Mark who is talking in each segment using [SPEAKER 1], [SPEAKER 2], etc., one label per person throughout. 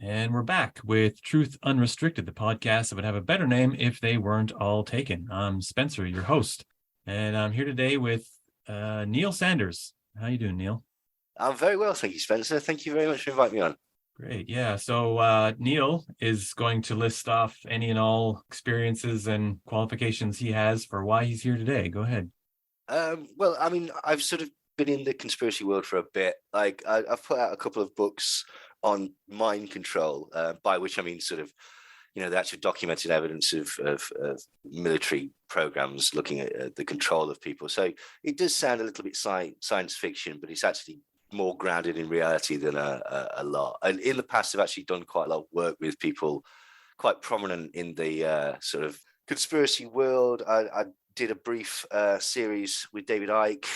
[SPEAKER 1] And we're back with Truth Unrestricted, the podcast that would have a better name if they weren't all taken. I'm Spencer, your host, and I'm here today with Neil Sanders. How you doing, Neil?
[SPEAKER 2] I'm very well, thank you, Spencer. Thank you very much for inviting me on.
[SPEAKER 1] Great. Yeah. So Neil is going to list off any and all experiences and qualifications he has for why he's here today. Go ahead.
[SPEAKER 2] Well, I mean, I've sort of been in the conspiracy world for a bit. Like, I've put out a couple of books on mind control, by which I mean sort of, the actual documented evidence of military programs looking at the control of people. So it does sound a little bit science fiction, but it's actually more grounded in reality than a lot. And in the past, I've actually done quite a lot of work with people quite prominent in the sort of conspiracy world. I did a brief series with David Icke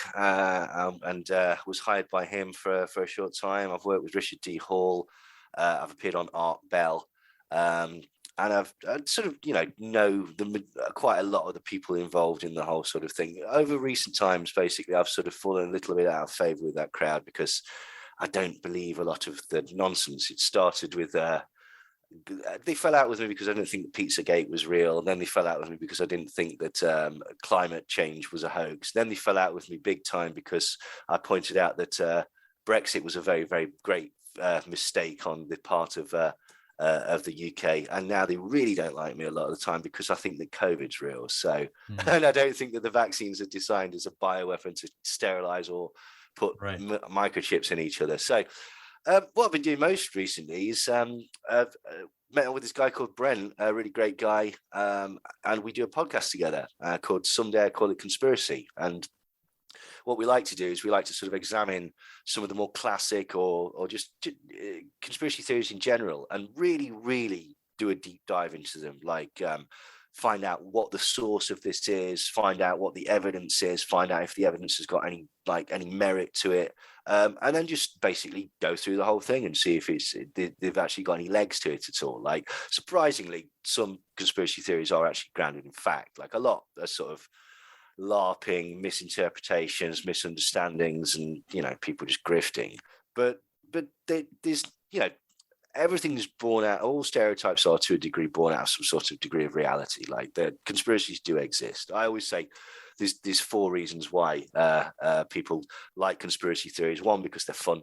[SPEAKER 2] and was hired by him for a short time. I've worked with Richard D. Hall. I've appeared on Art Bell. And I've sort of, know quite a lot of the people involved in the whole sort of thing. Over recent times, basically, I've sort of fallen a little bit out of favor with that crowd because I don't believe a lot of the nonsense. It started with they fell out with me because I didn't think that Pizzagate was real. And then they fell out with me because I didn't think that climate change was a hoax. Then they fell out with me big time because I pointed out that Brexit was a very, very great mistake on the part of the UK. And now they really don't like me a lot of the time because I think that COVID's real. So, and I don't think that the vaccines are designed as a bioweapon to sterilize or put microchips in each other. So, what I've been doing most recently is I've met up with this guy called Brent, a really great guy, and we do a podcast together called Someday I Call It Conspiracy. And what we like to do is we like to sort of examine some of the more classic or just conspiracy theories in general and really, really do a deep dive into them, like find out what the source of this is, find out what the evidence is, find out if the evidence has got any merit to it, and then just basically go through the whole thing and see if they've actually got any legs to it at all. Like, surprisingly, some conspiracy theories are actually grounded in fact. Like, a lot are sort of LARPing, misinterpretations, misunderstandings, and people just grifting. But there's everything's born out, all stereotypes are to a degree born out of some sort of degree of reality. Like, the conspiracies do exist. I always say there's four reasons why people like conspiracy theories. One, because they're fun.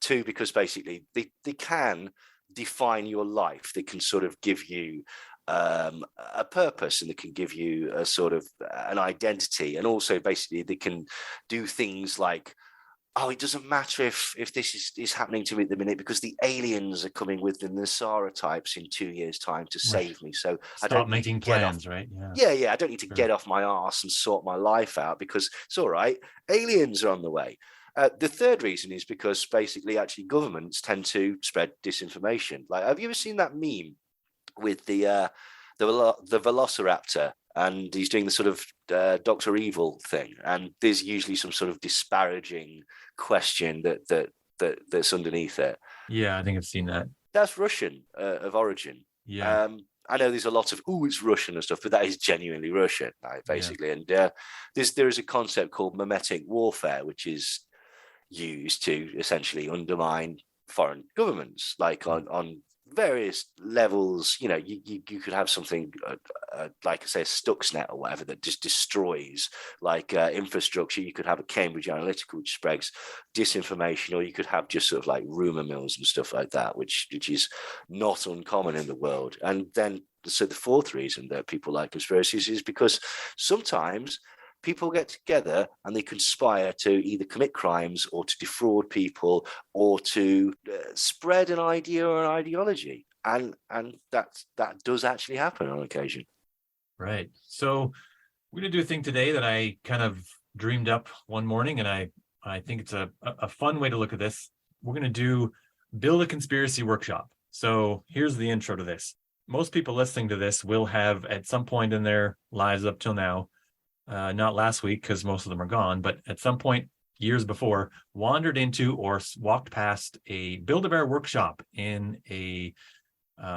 [SPEAKER 2] Two, because basically they can define your life. They can sort of give you a purpose, and they can give you a sort of an identity. And also, basically, they can do things like, oh, it doesn't matter if this is happening to me at the minute because the aliens are coming with the Nasara types in 2 years' time to save me. So
[SPEAKER 1] Stop
[SPEAKER 2] I don't
[SPEAKER 1] making plans, right?
[SPEAKER 2] Yeah. I don't need to get off my arse and sort my life out because it's all right. Aliens are on the way. The third reason is because basically, actually, governments tend to spread disinformation. Like, have you ever seen that meme with the Velociraptor? And he's doing the sort of Dr. Evil thing, and there's usually some sort of disparaging question that's underneath it.
[SPEAKER 1] Yeah, I think I've seen that.
[SPEAKER 2] That's Russian of origin.
[SPEAKER 1] Yeah.
[SPEAKER 2] I know there's a lot of it's Russian and stuff, but that is genuinely Russian, basically. Yeah. And there is a concept called mimetic warfare, which is used to essentially undermine foreign governments, like on various levels. You could have something like, I say, a Stuxnet or whatever that just destroys infrastructure. You could have a Cambridge Analytica which spreads disinformation, or you could have just sort of like rumor mills and stuff like that, which is not uncommon in the world. And then, so the fourth reason that people like conspiracies is because sometimes people get together and they conspire to either commit crimes or to defraud people or to spread an idea or an ideology. And that does actually happen on occasion.
[SPEAKER 1] Right. So we're going to do a thing today that I kind of dreamed up one morning, and I think it's a fun way to look at this. We're going to build a conspiracy workshop. So here's the intro to this. Most people listening to this will have, at some point in their lives up till now, not last week because most of them are gone, but at some point years before, wandered into or walked past a Build-A-Bear workshop in a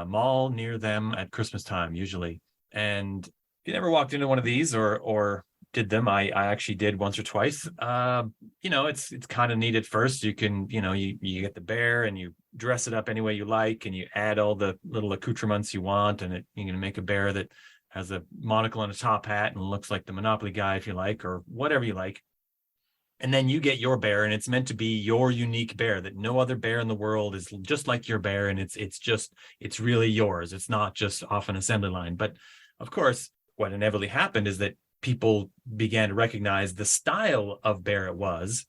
[SPEAKER 1] mall near them at Christmas time, usually. And if you never walked into one of these or did them. I actually did once or twice. It's kind of neat at first. You can, you get the bear and you dress it up any way you like, and you add all the little accoutrements you want, and you can make a bear that has a monocle and a top hat and looks like the Monopoly guy if you like, or whatever you like. And then you get your bear, and it's meant to be your unique bear that no other bear in the world is just like your bear, and it's really yours. It's not just off an assembly line. But of course, what inevitably happened is that people began to recognize the style of bear it was.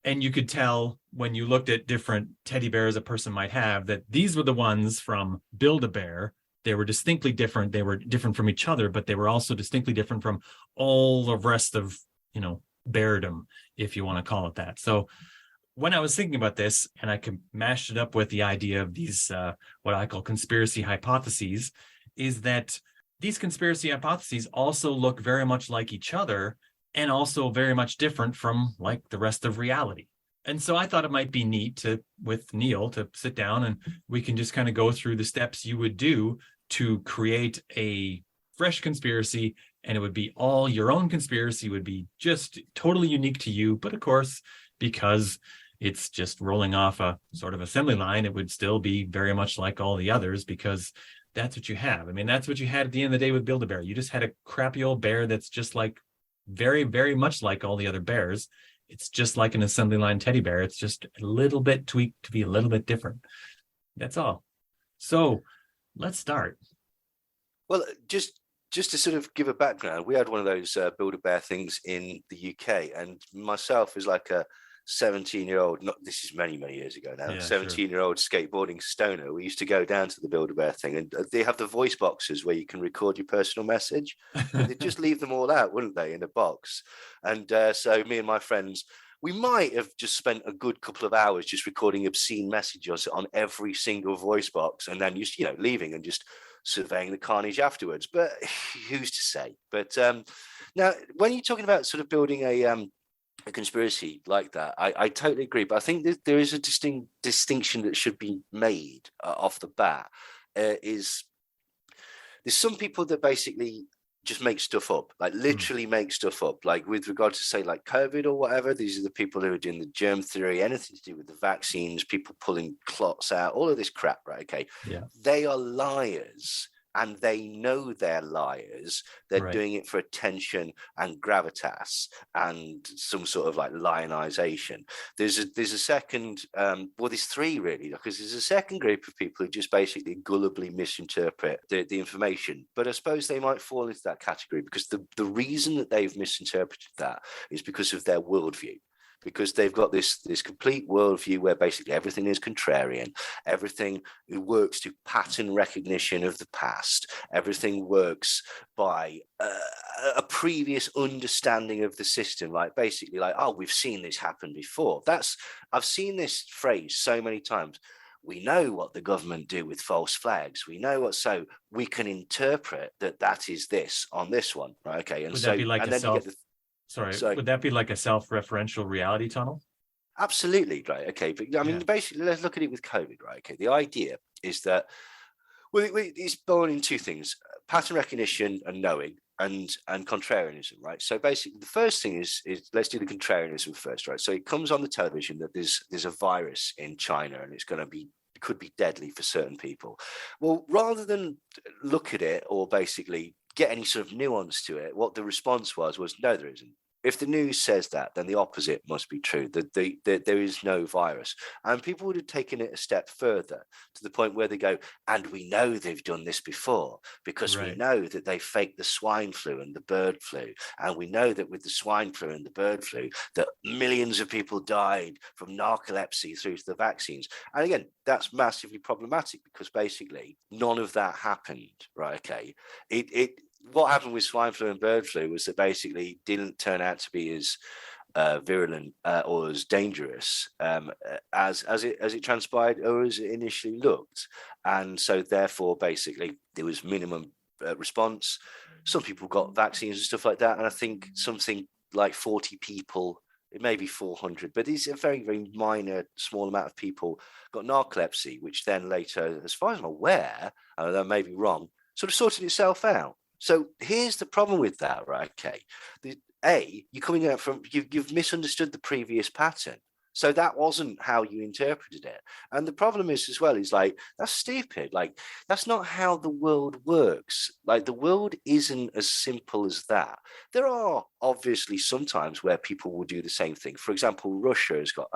[SPEAKER 1] And you could tell when you looked at different teddy bears a person might have that these were the ones from Build-A-Bear. They were distinctly different. They were different from each other, but they were also distinctly different from all the rest of, beardom, if you want to call it that. So when I was thinking about this, and I mashed it up with the idea of these, what I call conspiracy hypotheses, is that these conspiracy hypotheses also look very much like each other and also very much different from like the rest of reality. And so I thought it might be neat with Neil to sit down and we can just kind of go through the steps you would do to create a fresh conspiracy, and it would be all your own conspiracy, would be just totally unique to you. But of course, because it's just rolling off a sort of assembly line, it would still be very much like all the others, because that's what you have. I mean, that's what you had at the end of the day with Build-A-Bear. You just had a crappy old bear that's just like very, very much like all the other bears. It's just like an assembly line teddy bear. It's just a little bit tweaked to be a little bit different. That's all. So let's start.
[SPEAKER 2] Well, just to sort of give a background, we had one of those Build-A-Bear things in the UK, and myself is like a 17-year-old, this is many, many years ago now, 17-year-old skateboarding stoner. We used to go down to the Build-A-Bear thing, and they have the voice boxes where you can record your personal message. They'd just leave them all out, wouldn't they, in a box? And so me and my friends, we might have just spent a good couple of hours just recording obscene messages on every single voice box, and then just, leaving and just surveying the carnage afterwards. But who's to say? But now, when you're talking about sort of building a conspiracy like that, I totally agree. But I think there is a distinction that should be made off the bat. Is there's some people that basically just make stuff up, like literally make stuff up, like with regard to say like COVID or whatever. These are the people who are doing the germ theory, anything to do with the vaccines, people pulling clots out, all of this crap, right? Okay.
[SPEAKER 1] Yeah.
[SPEAKER 2] They are liars, and they know they're liars. They're
[SPEAKER 1] Right.
[SPEAKER 2] doing it for attention and gravitas and some sort of like lionization. There's a second, there's three really, because there's a second group of people who just basically gullibly misinterpret the information. But I suppose they might fall into that category because the reason that they've misinterpreted that is because of their worldview. Because they've got this complete worldview where basically everything is contrarian, everything works to pattern recognition of the past, everything works by a previous understanding of the system, like basically like, oh, we've seen this happen before. I've seen this phrase so many times. We know what the government do with false flags. We know what, so we can interpret that is this on this one, right? Okay, and
[SPEAKER 1] Would
[SPEAKER 2] so
[SPEAKER 1] that be like
[SPEAKER 2] and
[SPEAKER 1] a
[SPEAKER 2] then
[SPEAKER 1] self?
[SPEAKER 2] you get
[SPEAKER 1] Would that be like a self-referential reality tunnel?
[SPEAKER 2] Absolutely, right. Okay, but I mean, basically, let's look at it with COVID, right? Okay, the idea is that it's born in two things: pattern recognition and knowing, and contrarianism, right? So basically, the first thing is let's do the contrarianism first, right? So it comes on the television that there's a virus in China and could be deadly for certain people. Well, rather than look at it or basically get any sort of nuance to it, what the response was no, there isn't. If the news says that, then the opposite must be true, that there is no virus. And people would have taken it a step further to the point where they go, and we know they've done this before because we know that they faked the swine flu and the bird flu. And we know that with the swine flu and the bird flu, that millions of people died from narcolepsy through to the vaccines. And again, that's massively problematic because basically none of that happened, right? Okay. What happened with swine flu and bird flu was that basically didn't turn out to be as virulent or as dangerous as it transpired or as it initially looked. And so therefore, basically, there was minimum response. Some people got vaccines and stuff like that. And I think something like 40 people, it may be 400, but it's a very, very minor, small amount of people got narcolepsy, which then later, as far as I'm aware, that may be wrong, sort of sorted itself out. So here's the problem with that, right? Okay. you're coming out from you've misunderstood the previous pattern. So that wasn't how you interpreted it. And the problem is as well, is like, that's stupid. Like, that's not how the world works. Like, the world isn't as simple as that. There are obviously sometimes where people will do the same thing. For example, Russia has got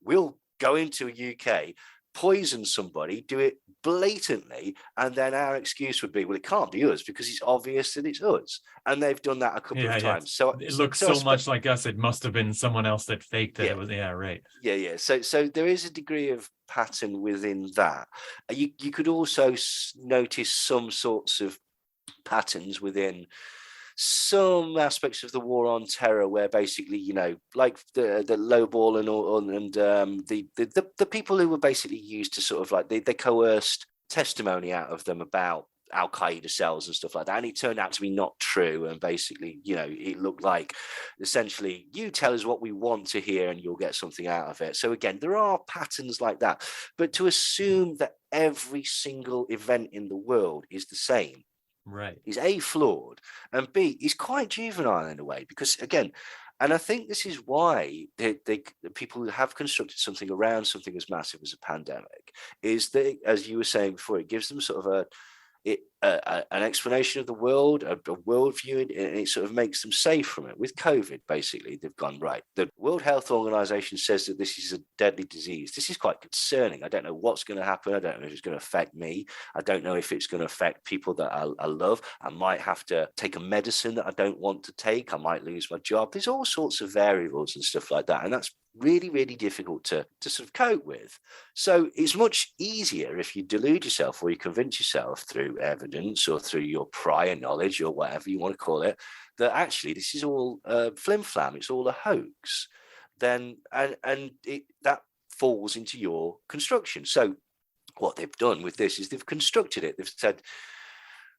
[SPEAKER 2] we'll go into a UK, poison somebody, do it blatantly, and then our excuse would be, well, it can't be us because it's obvious that it's us. And they've done that a couple of times. So
[SPEAKER 1] it looks so much like us. It must have been someone else that faked that. It was, right.
[SPEAKER 2] Yeah. So there is a degree of pattern within that. You could also notice some sorts of patterns within some aspects of the war on terror, where basically, like the lowball and the people who were basically used to sort of like they coerced testimony out of them about Al Qaeda cells and stuff like that, and it turned out to be not true. And basically, it looked like essentially, you tell us what we want to hear, and you'll get something out of it. So again, there are patterns like that, but to assume that every single event in the world is the same,
[SPEAKER 1] right,
[SPEAKER 2] is A, flawed, and B, is quite juvenile in a way, because again, and I think this is why the people who have constructed something around something as massive as a pandemic, is that, as you were saying before, it gives them sort of an explanation of the world, a worldview, and it sort of makes them safe from it. With COVID, basically, they've gone, right, the World Health Organization says that this is a deadly disease. This is quite concerning. I don't know what's going to happen. I don't know if it's going to affect me. I don't know if it's going to affect people that I love. I might have to take a medicine that I don't want to take. I might lose my job. There's all sorts of variables and stuff like that. And that's really, really difficult to sort of cope with. So it's much easier if you delude yourself, or you convince yourself through evidence or through your prior knowledge or whatever you want to call it, that actually this is all flim flam, it's all a hoax. Then that falls into your construction. So what they've done with this is they've constructed it. They've said,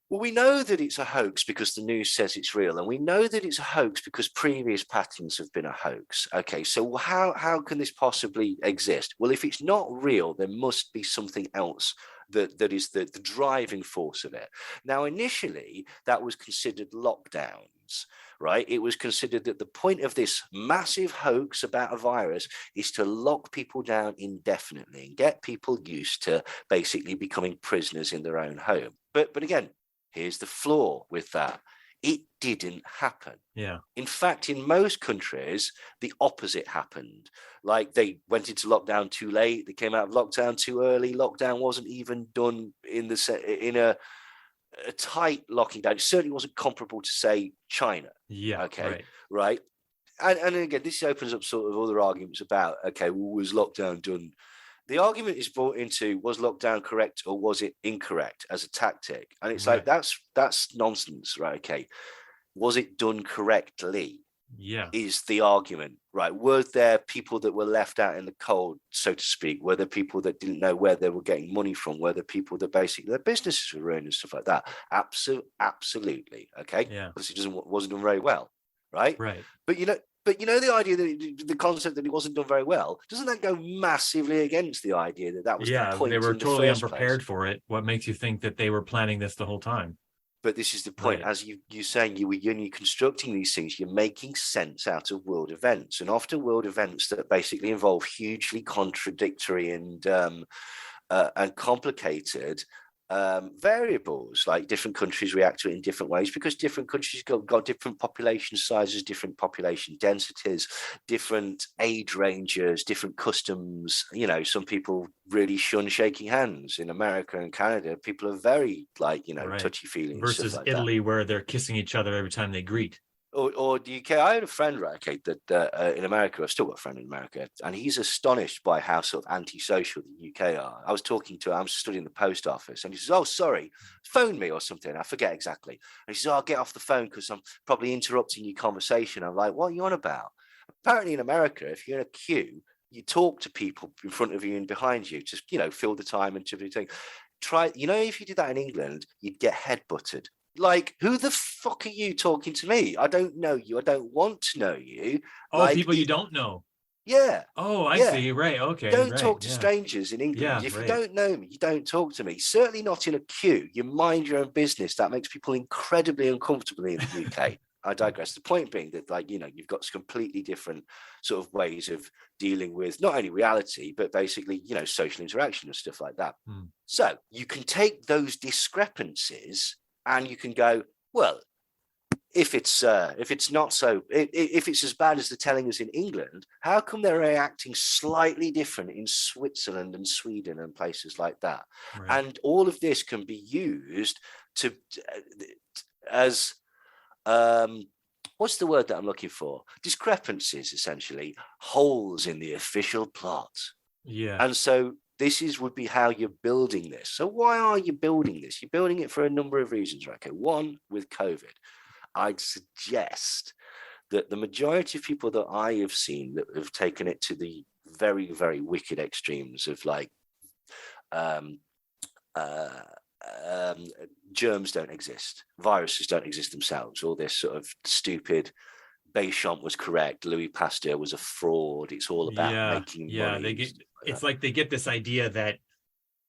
[SPEAKER 2] well, we know that it's a hoax because the news says it's real, and we know that it's a hoax because previous patterns have been a hoax. Okay, so how can this possibly exist? Well, if it's not real, there must be something else that is the driving force of it. Now, initially, that was considered lockdowns, right? It was considered that the point of this massive hoax about a virus is to lock people down indefinitely and get people used to basically becoming prisoners in their own home. But again, here's the flaw with that. It didn't happen.
[SPEAKER 1] Yeah.
[SPEAKER 2] In fact, in most countries, the opposite happened. Like, they went into lockdown too late. They came out of lockdown too early. Lockdown wasn't even done in a tight locking down. It certainly wasn't comparable to, say, China.
[SPEAKER 1] Yeah.
[SPEAKER 2] Okay. Right. And again, this opens up sort of other arguments about, okay, well, was lockdown done? The argument is brought into, was lockdown correct or was it incorrect as a tactic? And it's like, that's nonsense, right? Okay. Was it done correctly?
[SPEAKER 1] Yeah.
[SPEAKER 2] Is the argument, right? Were there people that were left out in the cold, so to speak? Were there people that didn't know where they were getting money from? Were there people that basically their businesses were ruined and stuff like that? Absolutely. Okay.
[SPEAKER 1] Yeah.
[SPEAKER 2] Because it wasn't done very well. Right.
[SPEAKER 1] Right.
[SPEAKER 2] But the idea that the concept that it wasn't done very well, doesn't that go massively against the idea that was the point?
[SPEAKER 1] They were totally unprepared for it. What makes you think that they were planning this the whole time?
[SPEAKER 2] But this is the point. Right. As you're saying, you're constructing these things, you're making sense out of world events, and often world events that basically involve hugely contradictory and complicated variables. Like, different countries react to it in different ways because different countries got different population sizes, different population densities, different age ranges, different customs. Some people really shun shaking hands. In America and Canada, people are very touchy feely.
[SPEAKER 1] Versus like Italy, where they're kissing each other every time they greet.
[SPEAKER 2] Or the UK. I had a friend, right, okay, that in America, I've still got a friend in America, and he's astonished by how sort of antisocial the UK are. I was studying the post office, and he says, "Oh, sorry, phone me or something." I forget exactly. And he says, "Oh, I'll get off the phone because I'm probably interrupting your conversation." I'm like, "What are you on about?" Apparently in America, if you're in a queue, you talk to people in front of you and behind you, just, fill the time and everything. If you did that in England, you'd get headbutted. Like, who the fuck are you talking to me? I don't know you. I don't want to know you.
[SPEAKER 1] Oh, people you don't know.
[SPEAKER 2] Yeah.
[SPEAKER 1] Oh, I see. Right. Okay.
[SPEAKER 2] Don't talk to strangers in England. Yeah, if you don't know me, you don't talk to me. Certainly not in a queue. You mind your own business. That makes people incredibly uncomfortable in the UK. I digress. The point being that, like, you've got completely different sort of ways of dealing with not only reality, but basically, social interaction and stuff like that. So you can take those discrepancies and you can go, well, if it's not so, if it's as bad as they're telling us in England, how come they're reacting slightly different in Switzerland and Sweden and places like that?
[SPEAKER 1] Right.
[SPEAKER 2] And all of this can be used to as what's the word that I'm looking for? Discrepancies, essentially, holes in the official plot.
[SPEAKER 1] Yeah.
[SPEAKER 2] And so would be how you're building this. So why are you building this? You're building it for a number of reasons, right? Okay, one, with COVID, I'd suggest that the majority of people that I have seen that have taken it to the very, very wicked extremes of like germs don't exist, viruses don't exist themselves, all this sort of stupid Béchamp was correct, Louis Pasteur was a fraud, it's all about making money.
[SPEAKER 1] It's like they get this idea that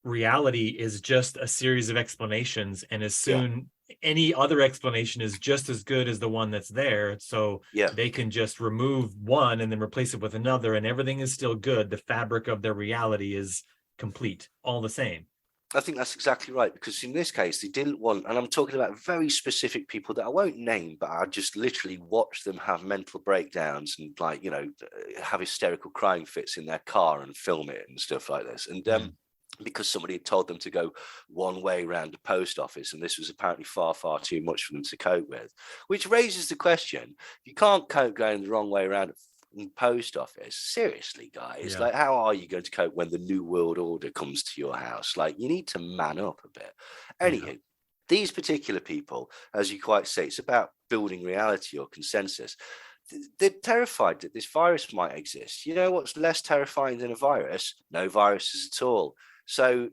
[SPEAKER 1] reality is just a series of explanations, and as soon any other explanation is just as good as the one that's there, so they can just remove one and then replace it with another, and everything is still good. The fabric of their reality is complete, all the same.
[SPEAKER 2] I think that's exactly right, because in this case, they didn't want, and I'm talking about very specific people that I won't name, but I just literally watched them have mental breakdowns and like, have hysterical crying fits in their car and film it and stuff like this. And because somebody had told them to go one way around the post office, and this was apparently far, far too much for them to cope with, which raises the question, you can't cope going the wrong way around the post office. Seriously, guys, like, how are you going to cope when the new world order comes to your house? Like, you need to man up a bit. Anywho, these particular people, as you quite say, it's about building reality or consensus. They're terrified that this virus might exist. You know what's less terrifying than a virus? No viruses at all. So,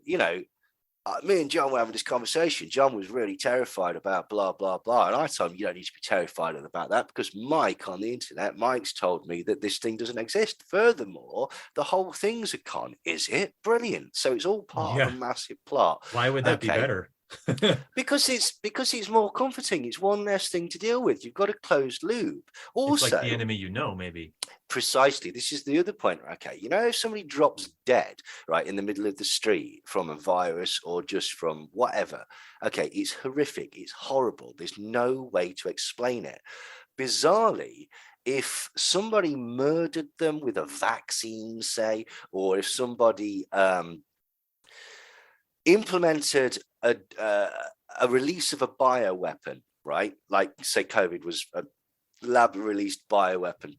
[SPEAKER 2] me and John were having this conversation. John was really terrified about blah, blah, blah. And I told him, you don't need to be terrified about that, because Mike on the internet, Mike's told me that this thing doesn't exist. Furthermore, the whole thing's a con. Is it? Brilliant. So it's all part of a massive plot.
[SPEAKER 1] Why would that be better?
[SPEAKER 2] because it's more comforting. It's one less thing to deal with. You've got a closed loop. Also,
[SPEAKER 1] it's like the enemy, maybe.
[SPEAKER 2] Precisely. This is the other point. Okay, if somebody drops dead right in the middle of the street from a virus or just from whatever, okay, it's horrific, it's horrible, there's no way to explain it. Bizarrely, if somebody murdered them with a vaccine, say, or if somebody implemented a release of a bioweapon, right? Like, say, COVID was a lab-released bioweapon.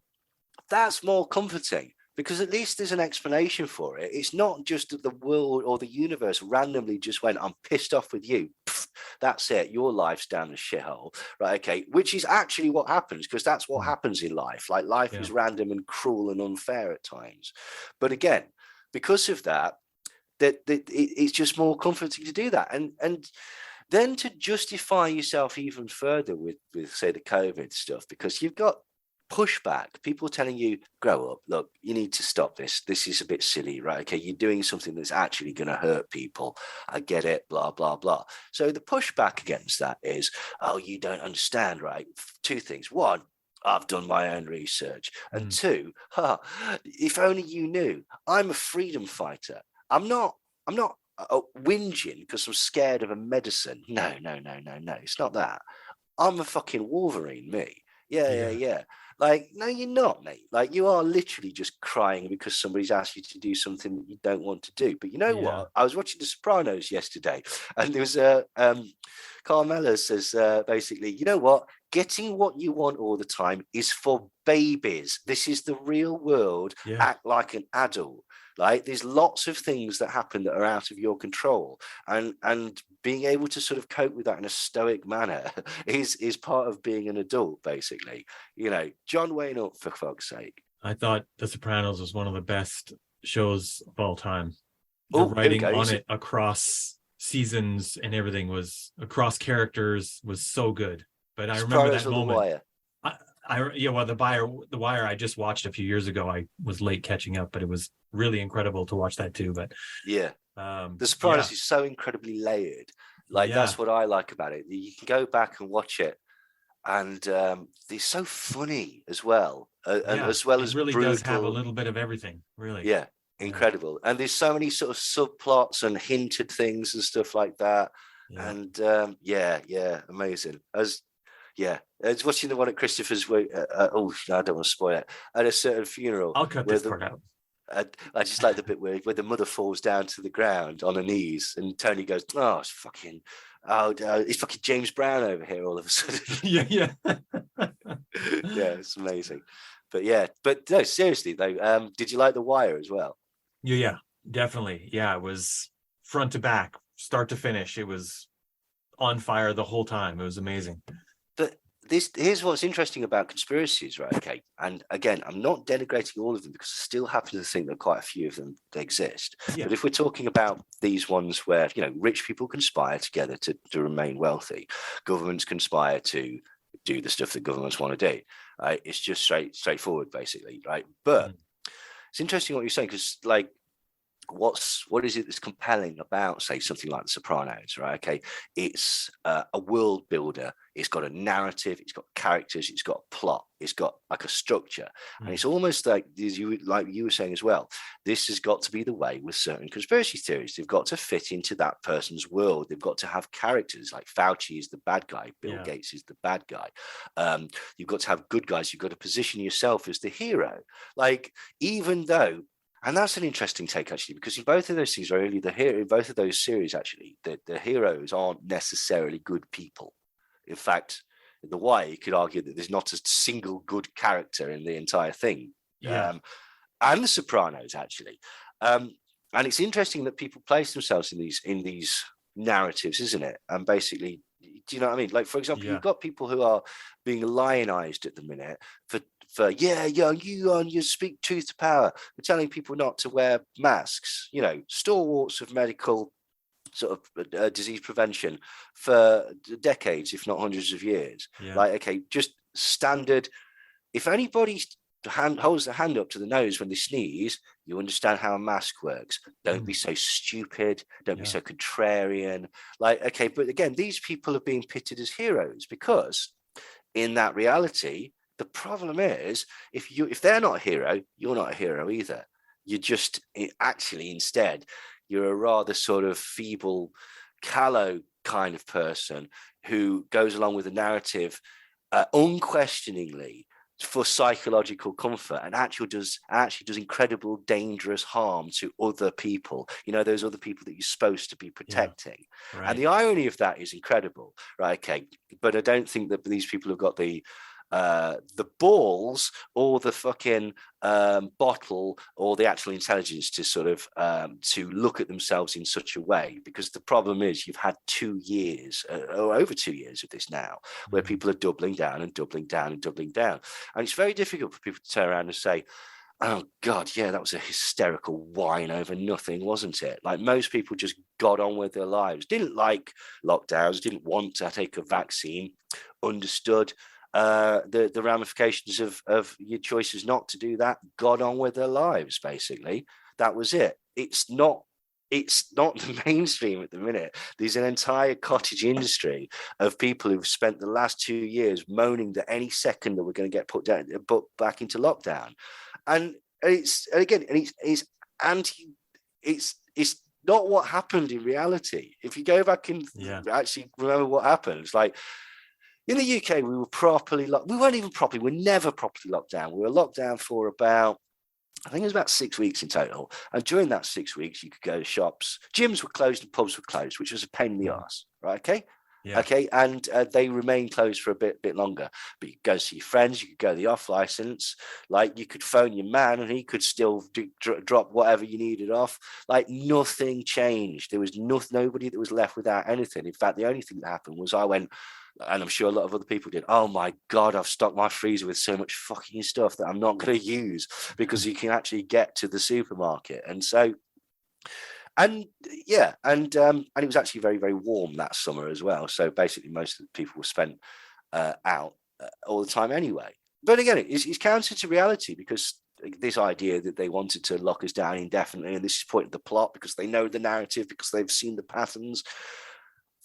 [SPEAKER 2] That's more comforting, because at least there's an explanation for it. It's not just that the world or the universe randomly just went, I'm pissed off with you. Pfft, that's it. Your life's down the shithole, right? Okay, which is actually what happens, because that's what happens in life. Like, life is random and cruel and unfair at times. But again, because of that, it's just more comforting to do that. And then to justify yourself even further with say the COVID stuff, because you've got pushback, people telling you, grow up, look, you need to stop this is a bit silly, right? Okay, you're doing something that's actually going to hurt people, I get it, blah blah blah. So the pushback against that is, oh, you don't understand, right? Two things. One, I've done my own research, and two, if only you knew, I'm a freedom fighter. I'm not whinging because I'm scared of a medicine. No, it's not that. I'm a fucking Wolverine, me. Yeah. Like, no, you're not, mate. Like, you are literally just crying because somebody's asked you to do something that you don't want to do. But you know what? I was watching The Sopranos yesterday, and there was Carmela says basically, you know what? Getting what you want all the time is for babies. This is the real world. Act like an adult. Like, there's lots of things that happen that are out of your control, and being able to sort of cope with that in a stoic manner is part of being an adult, basically. John Wayne up, for fuck's sake.
[SPEAKER 1] I thought The Sopranos was one of the best shows of all time. The writing on it across seasons and everything was across characters was so good. But I remember that moment. The Wire I just watched a few years ago. I was late catching up, but it was really incredible to watch that too. But
[SPEAKER 2] The Sopranos is so incredibly layered. Like, that's what I like about it. You can go back and watch it and they're so funny as well, and
[SPEAKER 1] Yeah,
[SPEAKER 2] as well
[SPEAKER 1] it
[SPEAKER 2] as
[SPEAKER 1] really does have a
[SPEAKER 2] brutal.
[SPEAKER 1] little bit of everything, really.
[SPEAKER 2] Yeah,
[SPEAKER 1] Yeah,
[SPEAKER 2] incredible. And there's so many sort of subplots and hinted things and stuff like that.
[SPEAKER 1] yeah.
[SPEAKER 2] And yeah, amazing. As yeah, I was watching the one at Christopher's. Oh, I don't want to spoil it. At a certain funeral,
[SPEAKER 1] I'll cut
[SPEAKER 2] where
[SPEAKER 1] this
[SPEAKER 2] the
[SPEAKER 1] part out.
[SPEAKER 2] I just like the bit where the mother falls down to the ground on her knees, and Tony goes, "Oh, it's fucking James Brown over here all of a sudden."
[SPEAKER 1] Yeah, yeah.
[SPEAKER 2] Yeah, it's amazing. But yeah, but no, seriously though, did you like The Wire as well?
[SPEAKER 1] Yeah, yeah, definitely. Yeah, it was front to back, start to finish. It was on fire the whole time. It was amazing.
[SPEAKER 2] But here's what's interesting about conspiracies, right? Okay, and again, I'm not denigrating all of them because I still happen to think that quite a few of them they exist.
[SPEAKER 1] Yeah,
[SPEAKER 2] But if we're talking about these ones where rich people conspire together to remain wealthy, governments conspire to do the stuff that governments want to do. Right? It's just straightforward, basically, right? But
[SPEAKER 1] mm,
[SPEAKER 2] it's interesting what you're saying because, like, what is it that's compelling about, say, something like The Sopranos, right? Okay, it's a world builder. It's got a narrative. It's got characters. It's got a plot. It's got like a structure, and
[SPEAKER 1] mm,
[SPEAKER 2] it's almost like you were saying as well. This has got to be the way with certain conspiracy theories. They've got to fit into that person's world. They've got to have characters. Like Fauci is the bad guy. Bill
[SPEAKER 1] yeah,
[SPEAKER 2] Gates is the bad guy. You've got to have good guys. You've got to position yourself as the hero. Like, even though, and that's an interesting take, actually, because in both of those things, really, the hero in both of those series, actually, the heroes aren't necessarily good people. In fact, in The Wire, you could argue that there's not a single good character in the entire thing.
[SPEAKER 1] yeah,
[SPEAKER 2] And The Sopranos, actually. And it's interesting that people place themselves in these narratives, isn't it? And basically, do you know what I mean? Like, for example,
[SPEAKER 1] yeah,
[SPEAKER 2] you've got people who are being lionized at the minute for you speak truth to power, for telling people not to wear masks, stalwarts of medical sort of disease prevention for decades, if not hundreds of years.
[SPEAKER 1] yeah,
[SPEAKER 2] Like, okay, just standard. If anybody holds their hand up to the nose when they sneeze, you understand how a mask works. Don't be
[SPEAKER 1] mm,
[SPEAKER 2] so stupid. Don't be
[SPEAKER 1] yeah,
[SPEAKER 2] so contrarian. Like, okay, but again, these people are being pitted as heroes because in that reality, the problem is if they're not a hero, you're not a hero either. You're just actually instead, you're a rather sort of feeble, callow kind of person who goes along with the narrative unquestioningly for psychological comfort and actually does incredible dangerous harm to other people, those other people that you're supposed to be
[SPEAKER 1] yeah,
[SPEAKER 2] protecting. And
[SPEAKER 1] right.
[SPEAKER 2] the irony of that is incredible, right? Okay, but I don't think that these people have got the balls or the fucking bottle or the actual intelligence to sort of to look at themselves in such a way, because the problem is you've had 2 years or over 2 years of this now where
[SPEAKER 1] Mm,
[SPEAKER 2] people are doubling down and doubling down and doubling down, and it's very difficult for people to turn around and say, oh God, yeah, that was a hysterical whine over nothing, wasn't it? Like, most people just got on with their lives, didn't like lockdowns, didn't want to take a vaccine, understood the ramifications of your choices not to do that, got on with their lives. Basically, that was it. It's not the mainstream at the minute. There's an entire cottage industry of people who've spent the last 2 years moaning that any second that we're going to get put back into lockdown, and it's anti. It's not what happened in reality. If you go back and
[SPEAKER 1] yeah,
[SPEAKER 2] actually remember what happened, it's like, in the UK, we were properly locked. We weren't even properly. We're never properly locked down. We were locked down for about, I think it was about 6 weeks in total. And during that 6 weeks, you could go to shops. Gyms were closed and pubs were closed, which was a pain in the
[SPEAKER 1] mm,
[SPEAKER 2] arse. Right? Okay.
[SPEAKER 1] yeah,
[SPEAKER 2] Okay. And they remained closed for a bit longer. But you could go see your friends. You could go the off license. Like, you could phone your man and he could still drop whatever you needed off. Like, nothing changed. There was nobody that was left without anything. In fact, the only thing that happened was I went, and I'm sure a lot of other people did, oh my God, I've stocked my freezer with so much fucking stuff that I'm not going to use, because you can actually get to the supermarket. And so, and yeah, and it was actually very, very warm that summer as well. So basically, most of the people were spent out all the time anyway. But again, it's counter to reality, because this idea that they wanted to lock us down indefinitely, and this is pointing to the plot because they know the narrative, because they've seen the patterns.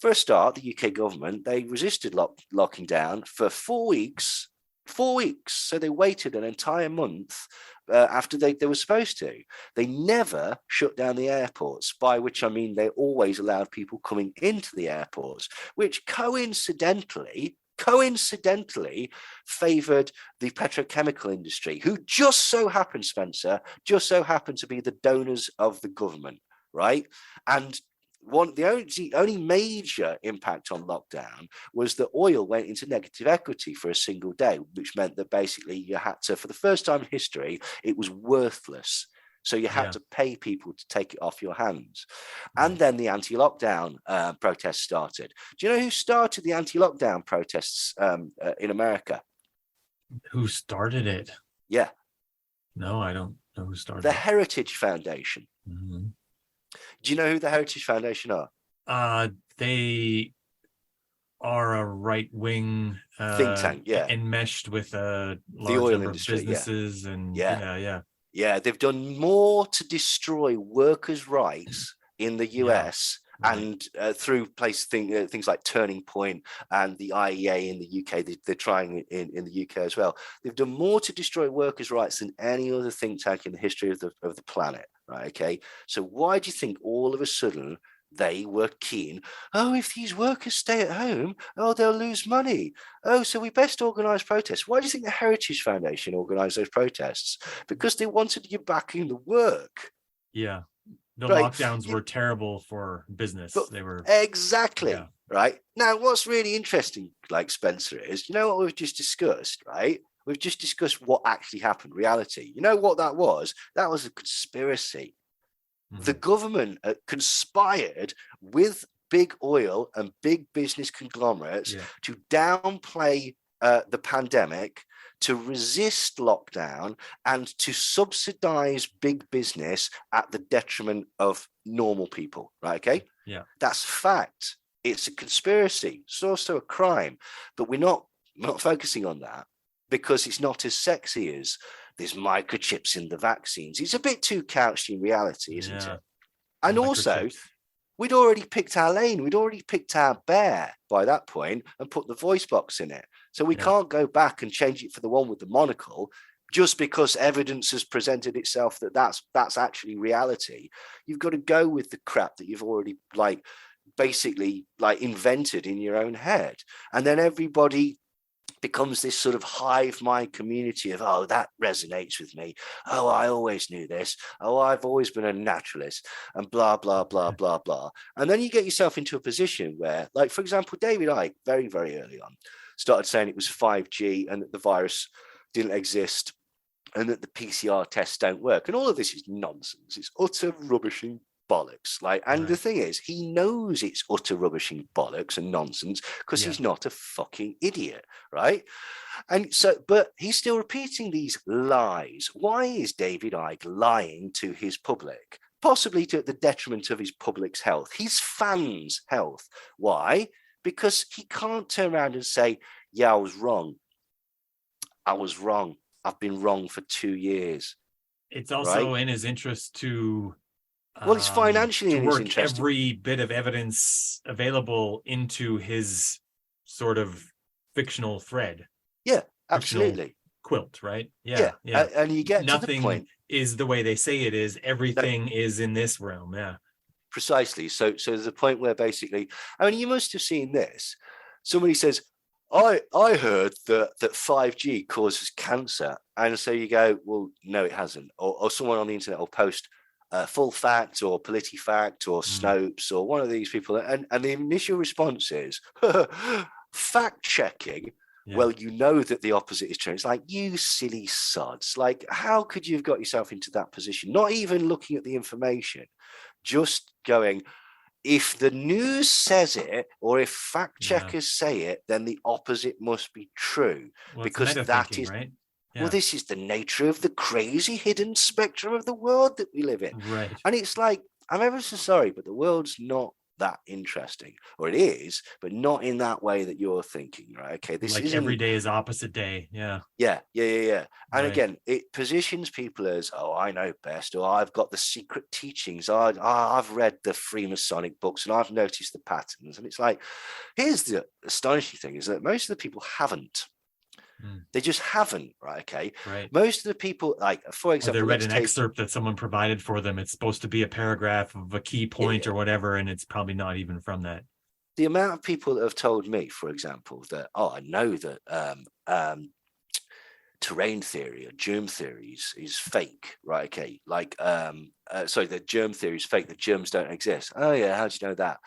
[SPEAKER 2] For a start, the UK government, they resisted locking down for 4 weeks. 4 weeks. So they waited an entire month after they were supposed to. They never shut down the airports, by which I mean they always allowed people coming into the airports, which coincidentally favored the petrochemical industry, who just so happened, Spencer, just so happened to be the donors of the government, right? And the only major impact on lockdown was that oil went into negative equity for a single day, which meant that basically you had to, for the first time in history, it was worthless. So you had to pay people to take it off your hands. And then the anti-lockdown protests started. Do you know who started the anti-lockdown protests in America?
[SPEAKER 1] Who started it?
[SPEAKER 2] Yeah.
[SPEAKER 1] No, I don't know who started
[SPEAKER 2] the
[SPEAKER 1] it.
[SPEAKER 2] Heritage Foundation.
[SPEAKER 1] Mm-hmm.
[SPEAKER 2] Do you know who the Heritage Foundation are?
[SPEAKER 1] They are a right-wing
[SPEAKER 2] think tank, yeah,
[SPEAKER 1] enmeshed with a large
[SPEAKER 2] oil
[SPEAKER 1] number
[SPEAKER 2] industry,
[SPEAKER 1] of businesses, and
[SPEAKER 2] yeah. They've done more to destroy workers' rights in the US and through things like Turning Point and the IEA in the UK. They're trying in the UK as well. They've done more to destroy workers' rights than any other think tank in the history of the planet. Right? Okay. So why do you think all of a sudden they were keen? Oh, if these workers stay at home, they'll lose money. Oh, so we best organise protests. Why do you think the Heritage Foundation organised those protests? Because they wanted you back in the work.
[SPEAKER 1] Yeah. The lockdowns were terrible for business. They were
[SPEAKER 2] exactly right. Now, what's really interesting, like Spencer, is what we've just discussed, right? We've just discussed what actually happened, reality. You know what that was? That was a conspiracy. Mm-hmm. The government conspired with big oil and big business conglomerates to downplay the pandemic, to resist lockdown, and to subsidize big business at the detriment of normal people, right? Okay?
[SPEAKER 1] Yeah.
[SPEAKER 2] That's fact. It's a conspiracy. It's also a crime, but we're not focusing on that, because it's not as sexy as there's microchips in the vaccines. It's a bit too couched in reality, isn't it? And also, we'd already picked our lane. We'd already picked our bear by that point and put the voice box in it. So we can't go back and change it for the one with the monocle just because evidence has presented itself that that's actually reality. You've got to go with the crap that you've already basically invented in your own head. And then everybody becomes this sort of hive mind community of, that resonates with me. Oh, I always knew this. Oh, I've always been a naturalist, and blah, blah, blah, blah, blah. And then you get yourself into a position where, for example, David Icke, very, very early on, started saying it was 5G and that the virus didn't exist and that the PCR tests don't work. And all of this is nonsense. It's utter rubbishing bollocks. The thing is, he knows it's utter rubbishing bollocks and nonsense because he's not a fucking idiot, right? And so, but he's still repeating these lies. Why is David Icke lying to his public? Possibly to the detriment of his public's health, his fans' health. Why? Because he can't turn around and say, I was wrong. I was wrong. I've been wrong for 2 years.
[SPEAKER 1] It's also in his interest to
[SPEAKER 2] it's financially
[SPEAKER 1] to
[SPEAKER 2] in
[SPEAKER 1] work
[SPEAKER 2] his interest.
[SPEAKER 1] Every bit of evidence available into his sort of fictional thread.
[SPEAKER 2] Yeah, absolutely.
[SPEAKER 1] Quilt, right?
[SPEAKER 2] Yeah. And you get
[SPEAKER 1] nothing
[SPEAKER 2] to the point
[SPEAKER 1] is the way they say it is. Everything is in this realm. Yeah,
[SPEAKER 2] precisely. So there's a point where basically, you must have seen this. Somebody says, I heard that 5G causes cancer, and so you go, well, no, it hasn't. Or someone on the internet will post Full Fact or PolitiFact or Snopes or one of these people, and the initial response is fact checking. Yeah. Well, you know that the opposite is true. It's like, you silly sods. How could you have got yourself into that position? Not even looking at the information, just going, if the news says it, or if fact checkers say it, then the opposite must be true.
[SPEAKER 1] Well,
[SPEAKER 2] because that is
[SPEAKER 1] right. Yeah.
[SPEAKER 2] Well, this is the nature of the crazy hidden spectrum of the world that we live in.
[SPEAKER 1] Right.
[SPEAKER 2] And it's like, I'm ever so sorry, but the world's not that interesting, or it is, but not in that way that you're thinking, right? Okay, this
[SPEAKER 1] Like
[SPEAKER 2] isn't
[SPEAKER 1] every day is opposite day. Yeah.
[SPEAKER 2] yeah. And
[SPEAKER 1] Right.
[SPEAKER 2] again, it positions people as, oh, I know best, or I've got the secret teachings. I've read the Freemasonic books and I've noticed the patterns. And it's like, here's the astonishing thing is that most of the people haven't.
[SPEAKER 1] Mm,
[SPEAKER 2] They just haven't, right? Okay.
[SPEAKER 1] right.
[SPEAKER 2] Most of the people, like, for
[SPEAKER 1] Or they
[SPEAKER 2] example,
[SPEAKER 1] read
[SPEAKER 2] let's
[SPEAKER 1] an
[SPEAKER 2] take,
[SPEAKER 1] excerpt that someone provided for them. It's supposed to be a paragraph of a key point
[SPEAKER 2] yeah,
[SPEAKER 1] or whatever, and it's probably not even from that.
[SPEAKER 2] the amount of people that have told me, for example, that, oh, I know that terrain theory or germ theories is fake, right? Okay, like sorry, the germ theory is fake, the germs don't exist. Oh yeah, how do you know that?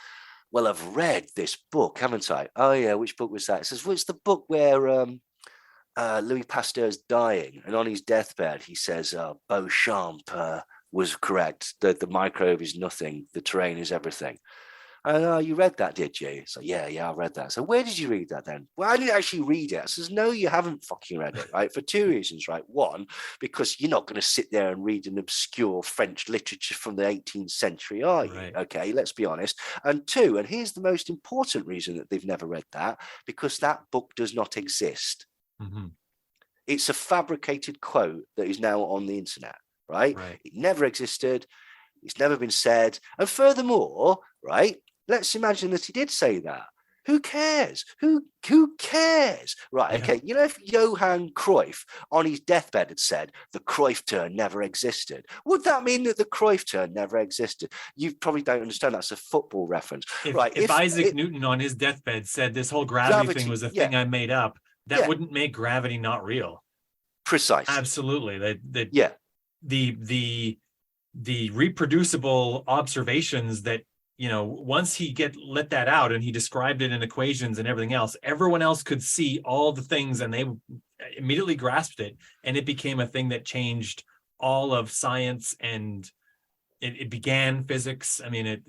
[SPEAKER 2] Well, I've read this book, haven't I? Oh yeah, which book was that? It says, well, it's the book where Louis Pasteur's dying, and on his deathbed he says Beauchamp was correct, the microbe is nothing, the terrain is everything. And you read that, did you? So yeah, I read that. So where did you read that then? Well, I didn't actually read it. I says, no, you haven't fucking read it, right? For two reasons, right? One, because you're not going to sit there and read an obscure French literature from the 18th century, are you?
[SPEAKER 1] Right.
[SPEAKER 2] Okay, let's be honest. And two, and here's the most important reason that they've never read that, because that book does not exist.
[SPEAKER 1] Mm-hmm.
[SPEAKER 2] It's a fabricated quote that is now on the internet, right?
[SPEAKER 1] Right.
[SPEAKER 2] It never existed. It's never been said. And furthermore, right, let's imagine that he did say that. Who cares? Who cares? Right,
[SPEAKER 1] Yeah.
[SPEAKER 2] okay. You know, if Johan Cruyff on his deathbed had said the Cruyff turn never existed, would that mean that the Cruyff turn never existed? You probably don't understand. That's a football reference. Right.
[SPEAKER 1] If Isaac Newton on his deathbed said this whole gravity thing was a
[SPEAKER 2] yeah,
[SPEAKER 1] thing I made up, that
[SPEAKER 2] yeah,
[SPEAKER 1] wouldn't make gravity not real.
[SPEAKER 2] precisely.
[SPEAKER 1] Absolutely.
[SPEAKER 2] Yeah,
[SPEAKER 1] The reproducible observations that, once he let that out and he described it in equations and everything else, everyone else could see all the things and they immediately grasped it, and it became a thing that changed all of science, and it began physics. I mean,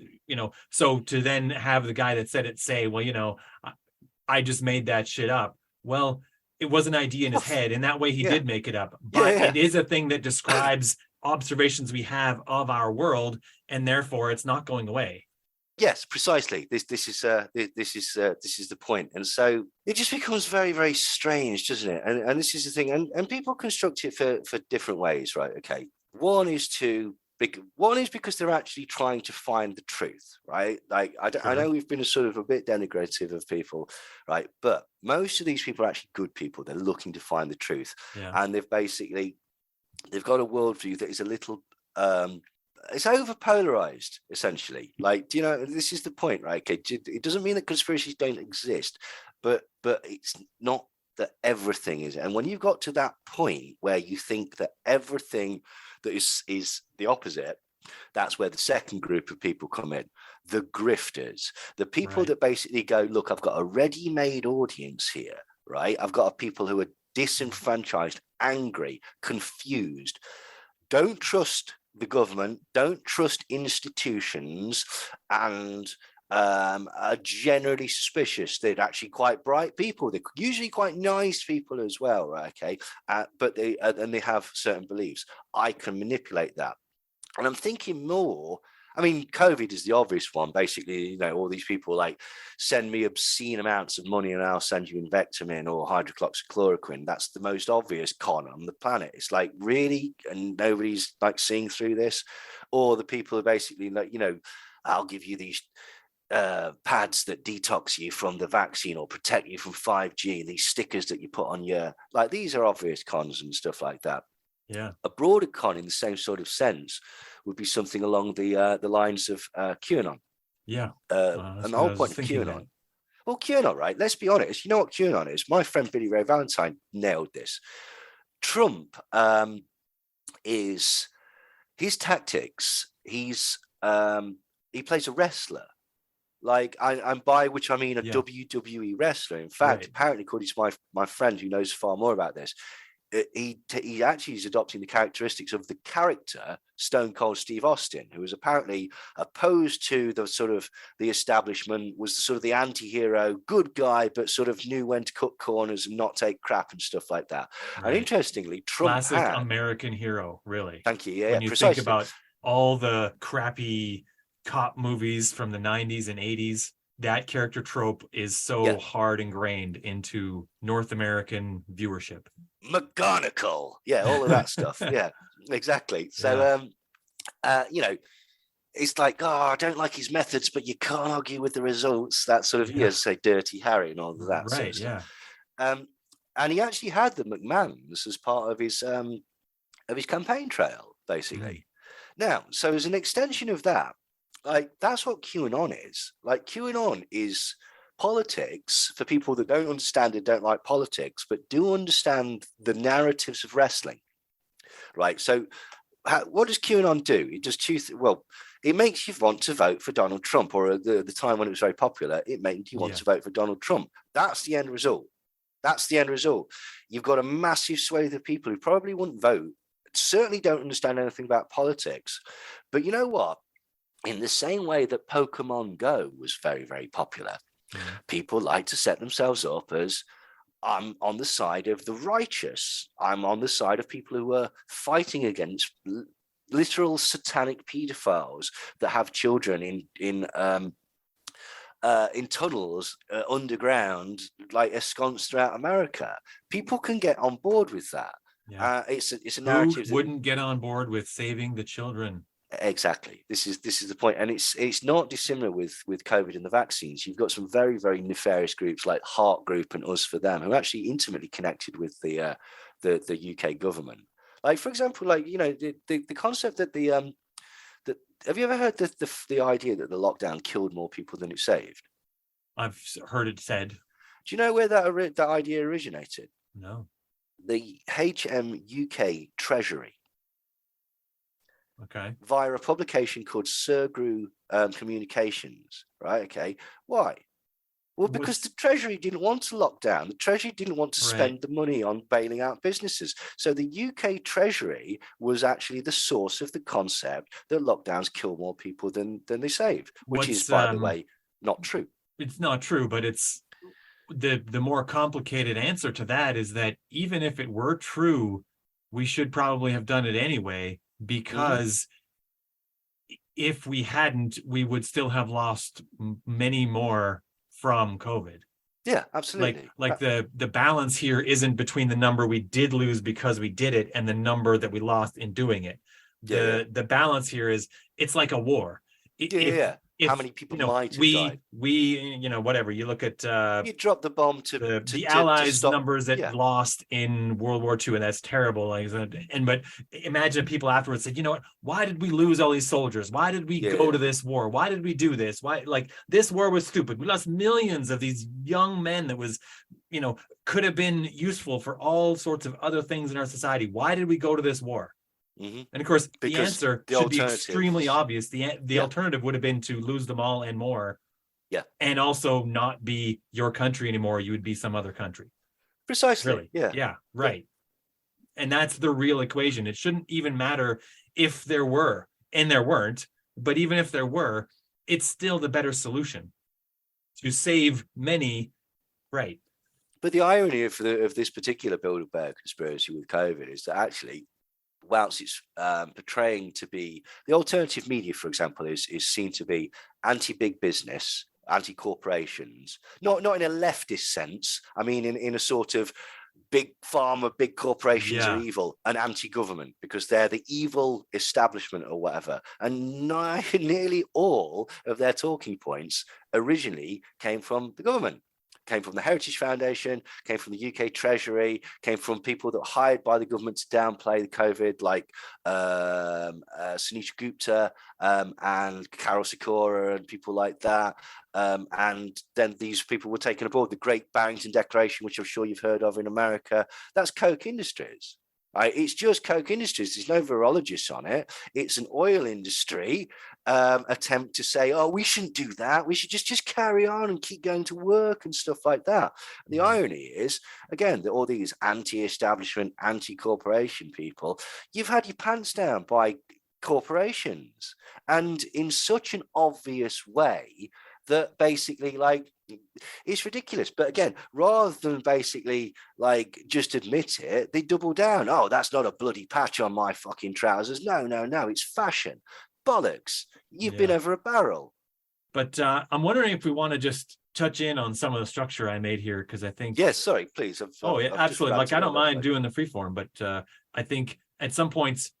[SPEAKER 1] so to then have the guy that said it say, well, I just made that shit up. Well, it was an idea in his head, and that way he
[SPEAKER 2] yeah,
[SPEAKER 1] did make it up. But
[SPEAKER 2] yeah.
[SPEAKER 1] it is a thing that describes observations we have of our world, and therefore it's not going away.
[SPEAKER 2] Yes, precisely. This is the point, and so it just becomes very, very strange, doesn't it? And this is the thing, and people construct it for different ways, right? Okay, one is because they're actually trying to find the truth, right? Like I know we've been sort of a bit denigrative of people, right? But most of these people are actually good people. They're looking to find the truth, and they've got a worldview that is a little it's over polarized, essentially. Like, do you know, this is the point, right? Okay, it doesn't mean that conspiracies don't exist, but it's not that everything is. And when you've got to that point where you think that everything that is the opposite, that's where the second group of people come in, the grifters, the people that basically go, look, I've got a ready-made audience here, right? I've got people who are disenfranchised, angry, confused, don't trust the government, don't trust institutions, and are generally suspicious. They're actually quite bright people. They're usually quite nice people as well, right? Okay, but they have certain beliefs. I can manipulate that, and I'm thinking more. I mean, COVID is the obvious one. Basically, all these people like send me obscene amounts of money and I'll send you Invectamin or hydroxychloroquine. That's the most obvious con on the planet. It's like, really? And nobody's like seeing through this? Or the people are basically like, I'll give you these pads that detox you from the vaccine or protect you from 5G, these stickers that you put on your, like, these are obvious cons and stuff like that.
[SPEAKER 1] Yeah.
[SPEAKER 2] A broader con in the same sort of sense would be something along the lines of QAnon.
[SPEAKER 1] Yeah.
[SPEAKER 2] And the whole point of QAnon.
[SPEAKER 1] About.
[SPEAKER 2] Well, QAnon, right? Let's be honest. You know what QAnon is? My friend Billy Ray Valentine nailed this. Trump is his tactics. He plays a wrestler. Like I'm by which I mean a WWE wrestler. In fact, apparently, according to my friend who knows far more about this, he actually is adopting the characteristics of the character Stone Cold Steve Austin, who was apparently opposed to the sort of the establishment, was sort of the anti-hero, good guy, but sort of knew when to cut corners and not take crap and stuff like that. Right. And interestingly, Trump
[SPEAKER 1] classic American hero, really.
[SPEAKER 2] Thank you. Yeah,
[SPEAKER 1] when you
[SPEAKER 2] precisely.
[SPEAKER 1] Think about all the crappy cop movies from the 90s and 80s. That character trope is so hard ingrained into North American viewership.
[SPEAKER 2] McGonagall, yeah, all of that stuff. Yeah, exactly. So, you know, it's like, oh, I don't like his methods, but you can't argue with the results. That sort of, say, Dirty Harry and all of that sort of stuff. And he actually had the McMahons as part of his campaign trail, basically. Now, so as an extension of that, like that's what QAnon is. Like QAnon is politics for people that don't understand it, don't like politics, but do understand the narratives of wrestling, right? So what does QAnon do? It does well, it makes you want to vote for Donald Trump, or at the time when it was very popular, it made you want to vote for Donald Trump. That's the end result. That's the end result. You've got a massive swathe of people who probably wouldn't vote, certainly don't understand anything about politics. But you know what? In the same way that Pokemon Go was very, very popular, people like to set themselves up as, I'm on the side of the righteous. I'm on the side of people who are fighting against literal satanic pedophiles that have children in tunnels underground, like ensconced throughout America. People can get on board with that. It's a narrative.
[SPEAKER 1] Who wouldn't get on board with saving the children?
[SPEAKER 2] Exactly. This is the point, and it's not dissimilar with COVID and the vaccines. You've got some very, very nefarious groups like Heart Group and Us for Them, who are actually intimately connected with the UK government. Like, for example, like, you know, the concept that that have you ever heard the idea that the lockdown killed more people than it saved?
[SPEAKER 1] I've heard it said.
[SPEAKER 2] Do you know where that idea originated?
[SPEAKER 1] No.
[SPEAKER 2] The UK Treasury.
[SPEAKER 1] Okay.
[SPEAKER 2] Via a publication called Surgru Communications, right? Okay. Why? Well, because the Treasury didn't want to lock down. The Treasury didn't want to spend the money on bailing out businesses. So the UK Treasury was actually the source of the concept that lockdowns kill more people than they save, which is, by the way, not true.
[SPEAKER 1] It's not true, but it's the more complicated answer to that is that even if it were true, we should probably have done it anyway, because if we hadn't, we would still have lost many more from COVID.
[SPEAKER 2] Yeah, absolutely.
[SPEAKER 1] Like the balance here isn't between the number we did lose because we did it and the number that we lost in doing it. The balance here is, it's like a war.
[SPEAKER 2] How many people might have died?
[SPEAKER 1] We, whatever, you look at
[SPEAKER 2] you drop the bomb to
[SPEAKER 1] the Allies numbers that lost in World War II, and that's terrible. But imagine people afterwards said, you know what, why did we lose all these soldiers? Why did we go to this war? Why did we do this? Why, like, this war was stupid. We lost millions of these young men that was, could have been useful for all sorts of other things in our society. Why did we go to this war? And of course, the answer should be extremely obvious. The alternative would have been to lose them all and more.
[SPEAKER 2] Yeah.
[SPEAKER 1] And also not be your country anymore. You would be some other country.
[SPEAKER 2] Precisely.
[SPEAKER 1] Really. Yeah. Right. And that's the real equation. It shouldn't even matter if there were, and there weren't, but even if there were, it's still the better solution to save many. Right.
[SPEAKER 2] But the irony of this particular Bilderberg conspiracy with COVID is that actually, whilst it's portraying to be, the alternative media, for example, is seen to be anti-big business, anti-corporations, not in a leftist sense. I mean, in a sort of big pharma, big corporations are evil, and anti-government because they're the evil establishment or whatever. And nearly all of their talking points originally came from the government. Came from the Heritage Foundation, came from the UK Treasury, came from people that were hired by the government to downplay the COVID, like Sunita Gupta and Carol Sikora and people like that. And then these people were taken aboard. The Great Barrington Declaration, which I'm sure you've heard of in America, that's Koch Industries. Right? It's just Koch Industries. There's no virologists on it. It's an oil industry attempt to say, oh, we shouldn't do that. We should just carry on and keep going to work and stuff like that. And the irony is, again, that all these anti-establishment, anti-corporation people, you've had your pants down by corporations, and in such an obvious way that basically, like, it's ridiculous. But again, rather than basically like just admit it, they double down. Oh, that's not a bloody patch on my fucking trousers. No, it's fashion. bollocks. You've been
[SPEAKER 1] Yeah.
[SPEAKER 2] over a barrel.
[SPEAKER 1] But I'm wondering if we want to just touch in on some of the structure I made here, because I think.
[SPEAKER 2] Yes, sorry, please.
[SPEAKER 1] Oh, yeah,
[SPEAKER 2] I've just
[SPEAKER 1] absolutely. Like,
[SPEAKER 2] ranted
[SPEAKER 1] I
[SPEAKER 2] on
[SPEAKER 1] don't
[SPEAKER 2] that
[SPEAKER 1] mind
[SPEAKER 2] way.
[SPEAKER 1] doing the freeform, but I think at some points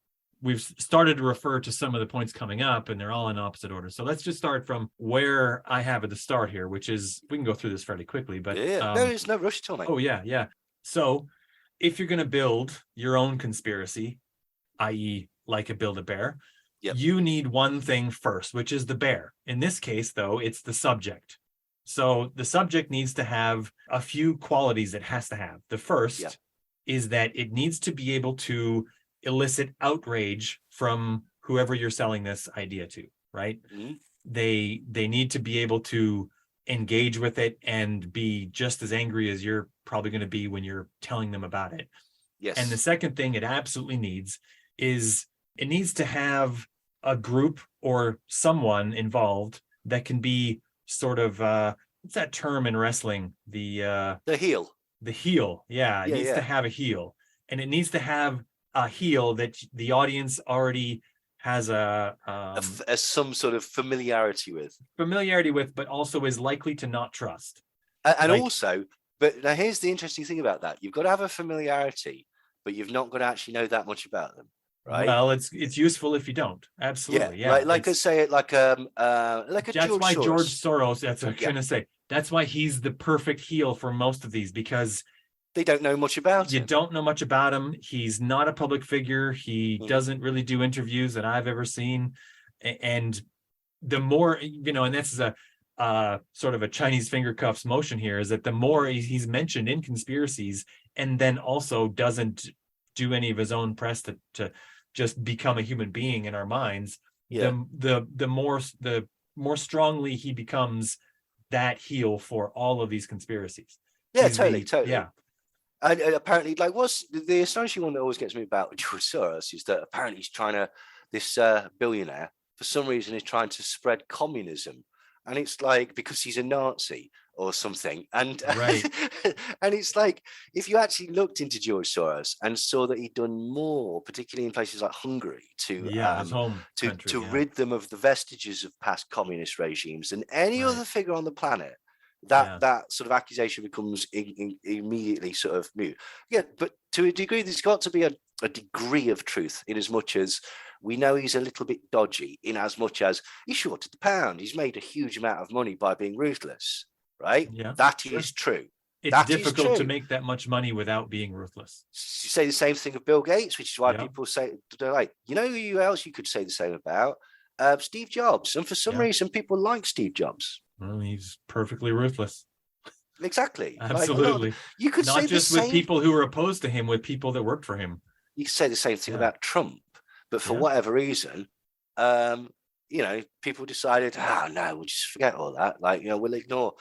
[SPEAKER 1] we've started to refer to some of the points coming up, and they're all in opposite order. So let's just start from where I have at the start here, which is, we can go through this fairly quickly, but
[SPEAKER 2] Yeah, no, there's no rush to me.
[SPEAKER 1] oh yeah, yeah. So if you're going to build your own conspiracy, i.e., like a Build-A-Bear,
[SPEAKER 2] Yep.
[SPEAKER 1] you need one thing first, which is the bear. In this case, though, it's the subject. So the subject needs to have a few qualities it has to have. The first
[SPEAKER 2] Yep.
[SPEAKER 1] is that it needs to be able to elicit outrage from whoever you're selling this idea to, right?
[SPEAKER 2] Mhm.
[SPEAKER 1] They need to be able to engage with it and be just as angry as you're probably going to be when you're telling them about it.
[SPEAKER 2] Yes.
[SPEAKER 1] And the second thing it absolutely needs is it needs to have a group or someone involved that can be sort of what's that term in wrestling?
[SPEAKER 2] The heel.
[SPEAKER 1] The heel. Yeah, it
[SPEAKER 2] Yeah,
[SPEAKER 1] needs
[SPEAKER 2] yeah.
[SPEAKER 1] to have a heel. And it needs to have a heel that the audience already has
[SPEAKER 2] Some sort of familiarity with.
[SPEAKER 1] familiarity with, but also is likely to not trust.
[SPEAKER 2] And
[SPEAKER 1] Like-
[SPEAKER 2] also, but now here's the interesting thing about that. You've got to have a familiarity, but you've not got to actually know that much about them. Right.
[SPEAKER 1] Well, it's useful if you don't. Absolutely. Yeah.
[SPEAKER 2] Like I say it like a
[SPEAKER 1] That's
[SPEAKER 2] George
[SPEAKER 1] why
[SPEAKER 2] Soros.
[SPEAKER 1] George Soros, that's what I'm
[SPEAKER 2] Yeah.
[SPEAKER 1] going to say. That's why he's the perfect heel for most of these, because
[SPEAKER 2] They don't know much about
[SPEAKER 1] you
[SPEAKER 2] him.
[SPEAKER 1] don't know much about him. He's not a public figure. He
[SPEAKER 2] Mhm.
[SPEAKER 1] doesn't really do interviews that I've ever seen. And the more, and this is a sort of a Chinese finger cuffs motion here, is that the more he's mentioned in conspiracies and then also doesn't do any of his own press to just become a human being in our minds,
[SPEAKER 2] Yeah.
[SPEAKER 1] the more strongly he becomes that heel for all of these conspiracies.
[SPEAKER 2] Yeah,
[SPEAKER 1] He's
[SPEAKER 2] totally.
[SPEAKER 1] Yeah.
[SPEAKER 2] And apparently, like, what's the astonishing one that always gets me about George Soros is that apparently he's trying to, this billionaire, for some reason, is trying to spread communism. And it's like, because he's a Nazi or something. And,
[SPEAKER 1] Right.
[SPEAKER 2] and it's like, if you actually looked into George Soros and saw that he'd done more, particularly in places like Hungary,
[SPEAKER 1] His home country,
[SPEAKER 2] to
[SPEAKER 1] yeah.
[SPEAKER 2] rid them of the vestiges of past communist regimes than any
[SPEAKER 1] Right.
[SPEAKER 2] other figure on the planet,
[SPEAKER 1] Yeah.
[SPEAKER 2] that sort of accusation becomes immediately sort of moot. Yeah, but to a degree, there's got to be a degree of truth in as much as we know he's a little bit dodgy, in as much as he's shorted the pound. He's made a huge amount of money by being ruthless, right?
[SPEAKER 1] Yeah,
[SPEAKER 2] That
[SPEAKER 1] sure.
[SPEAKER 2] is true.
[SPEAKER 1] It's
[SPEAKER 2] That is
[SPEAKER 1] difficult to
[SPEAKER 2] true.
[SPEAKER 1] make that much money without being ruthless.
[SPEAKER 2] You say the same thing of Bill Gates, which is why
[SPEAKER 1] Yeah.
[SPEAKER 2] people say, they're like, who else you could say the same about? Steve Jobs. And for some
[SPEAKER 1] Yeah.
[SPEAKER 2] reason, people like Steve Jobs.
[SPEAKER 1] Well, he's perfectly ruthless.
[SPEAKER 2] Exactly. Like,
[SPEAKER 1] Absolutely.
[SPEAKER 2] you could
[SPEAKER 1] Not
[SPEAKER 2] say
[SPEAKER 1] just
[SPEAKER 2] the
[SPEAKER 1] with
[SPEAKER 2] same.
[SPEAKER 1] people who are opposed to him, with people that worked for him.
[SPEAKER 2] You could say the same thing
[SPEAKER 1] Yeah.
[SPEAKER 2] about Trump, but for
[SPEAKER 1] Yeah.
[SPEAKER 2] whatever reason, people decided, no, we'll just forget all that. Like, we'll ignore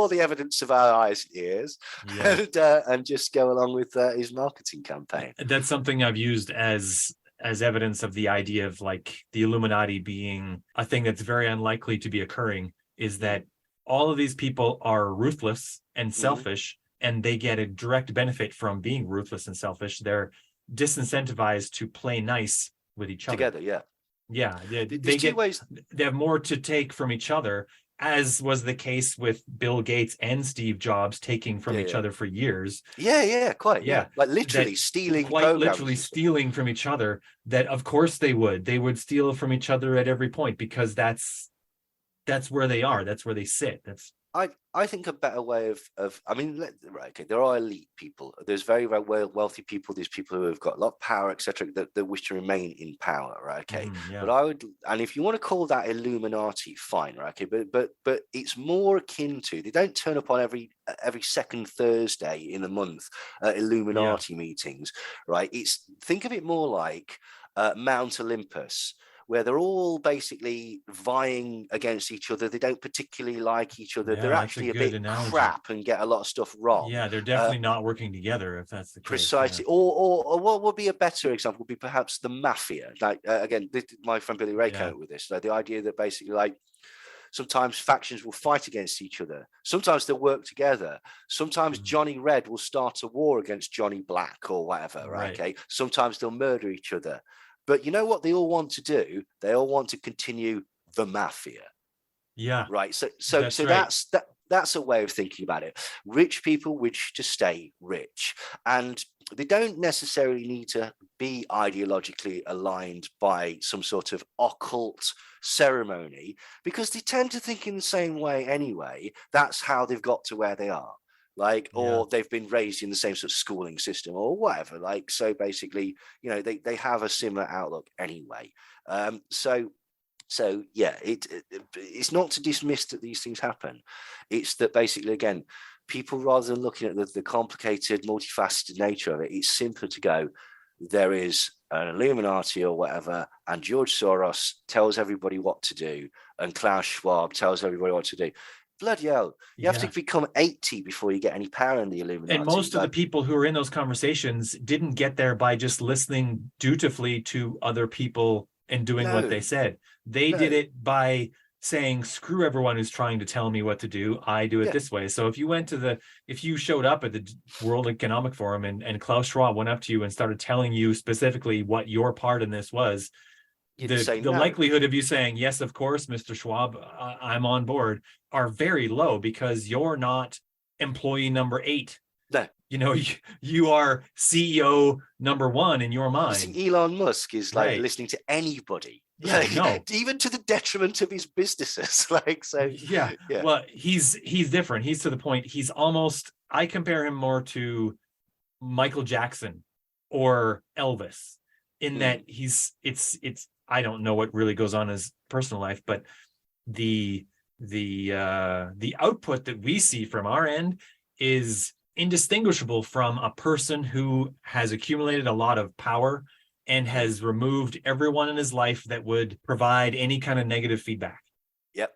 [SPEAKER 2] the evidence of our eyes and ears,
[SPEAKER 1] Yeah.
[SPEAKER 2] and just go along with his marketing campaign.
[SPEAKER 1] That's something I've used as evidence of the idea of like the Illuminati being a thing that's very unlikely to be occurring, is that all of these people are ruthless and selfish, and they get a direct benefit from being ruthless and selfish. They're disincentivized to play nice with each other.
[SPEAKER 2] Together, yeah.
[SPEAKER 1] Yeah,
[SPEAKER 2] There's two ways.
[SPEAKER 1] they have more to take from each other, as was the case with Bill Gates and Steve Jobs taking from each other for years.
[SPEAKER 2] Yeah, quite. Yeah, like literally stealing,
[SPEAKER 1] quite
[SPEAKER 2] programs.
[SPEAKER 1] literally stealing from each other. That of course they would steal from each other at every point, because that's where they are. That's where they sit. That's
[SPEAKER 2] I think a better way of right, okay, there are elite people. There's very, very wealthy people. There's people who have got a lot of power, etc., that wish to remain in power, right? Okay,
[SPEAKER 1] yeah.
[SPEAKER 2] but I would, and if you want to call that Illuminati, fine, right? Okay, but it's more akin to, they don't turn up on every second Thursday in the month at Illuminati meetings, right? Think of it more like Mount Olympus, where they're all basically vying against each other. They don't particularly like each other.
[SPEAKER 1] Yeah,
[SPEAKER 2] they're
[SPEAKER 1] that's
[SPEAKER 2] actually
[SPEAKER 1] a
[SPEAKER 2] a
[SPEAKER 1] good
[SPEAKER 2] bit
[SPEAKER 1] analogy.
[SPEAKER 2] crap and get a lot of stuff wrong.
[SPEAKER 1] Yeah, they're definitely not working together, if that's the case.
[SPEAKER 2] Precisely.
[SPEAKER 1] Yeah.
[SPEAKER 2] Or what would be a better example would be perhaps the mafia. Like, again, my friend Billy Ray came up with this. Like, the idea that basically, like, sometimes factions will fight against each other. Sometimes they'll work together. Sometimes Johnny Red will start a war against Johnny Black or whatever, right? Okay. Sometimes they'll murder each other. But you know what they all want to do? They all want to continue the mafia.
[SPEAKER 1] Yeah,
[SPEAKER 2] Right. So
[SPEAKER 1] that's right.
[SPEAKER 2] that's a way of thinking about it. Rich people wish to stay rich, and they don't necessarily need to be ideologically aligned by some sort of occult ceremony, because they tend to think in the same way anyway. That's how they've got to where they are. Like,
[SPEAKER 1] Yeah,
[SPEAKER 2] or they've been raised in the same sort of schooling system or whatever. Like, so basically, they have a similar outlook anyway. So yeah, it's not to dismiss that these things happen. It's that basically, again, people, rather than looking at the complicated, multifaceted nature of it, it's simpler to go, there is an Illuminati or whatever, and George Soros tells everybody what to do, and Klaus Schwab tells everybody what to do. Bloody hell, you have to
[SPEAKER 1] yeah.
[SPEAKER 2] become 80 before you get any power in the Illuminati.
[SPEAKER 1] And most of the people who are in those conversations didn't get there by just listening dutifully to other people and doing what they
[SPEAKER 2] No,
[SPEAKER 1] said. They did
[SPEAKER 2] no,
[SPEAKER 1] it by saying, screw everyone who's trying to tell me what to do. I do it
[SPEAKER 2] yeah,
[SPEAKER 1] this way. So if you showed up at the World Economic Forum and Klaus Schwab went up to you and started telling you specifically what your part in this was,
[SPEAKER 2] you'd say
[SPEAKER 1] the
[SPEAKER 2] no.
[SPEAKER 1] likelihood of you saying, yes, of course, Mr. Schwab, I'm on board, are very low, because you're not employee number 8.
[SPEAKER 2] No.
[SPEAKER 1] You are CEO number 1 in your
[SPEAKER 2] You think
[SPEAKER 1] mind.
[SPEAKER 2] Elon Musk is like
[SPEAKER 1] Right.
[SPEAKER 2] listening to anybody?
[SPEAKER 1] Yeah,
[SPEAKER 2] Like,
[SPEAKER 1] no.
[SPEAKER 2] even to the detriment of his businesses. Like, so
[SPEAKER 1] Yeah.
[SPEAKER 2] yeah,
[SPEAKER 1] Well, he's different. He's to the point. He's almost, I compare him more to Michael Jackson or Elvis, in that it's I don't know what really goes on in his personal life, but the the output that we see from our end is indistinguishable from a person who has accumulated a lot of power and has removed everyone in his life that would provide any kind of negative feedback.
[SPEAKER 2] yep,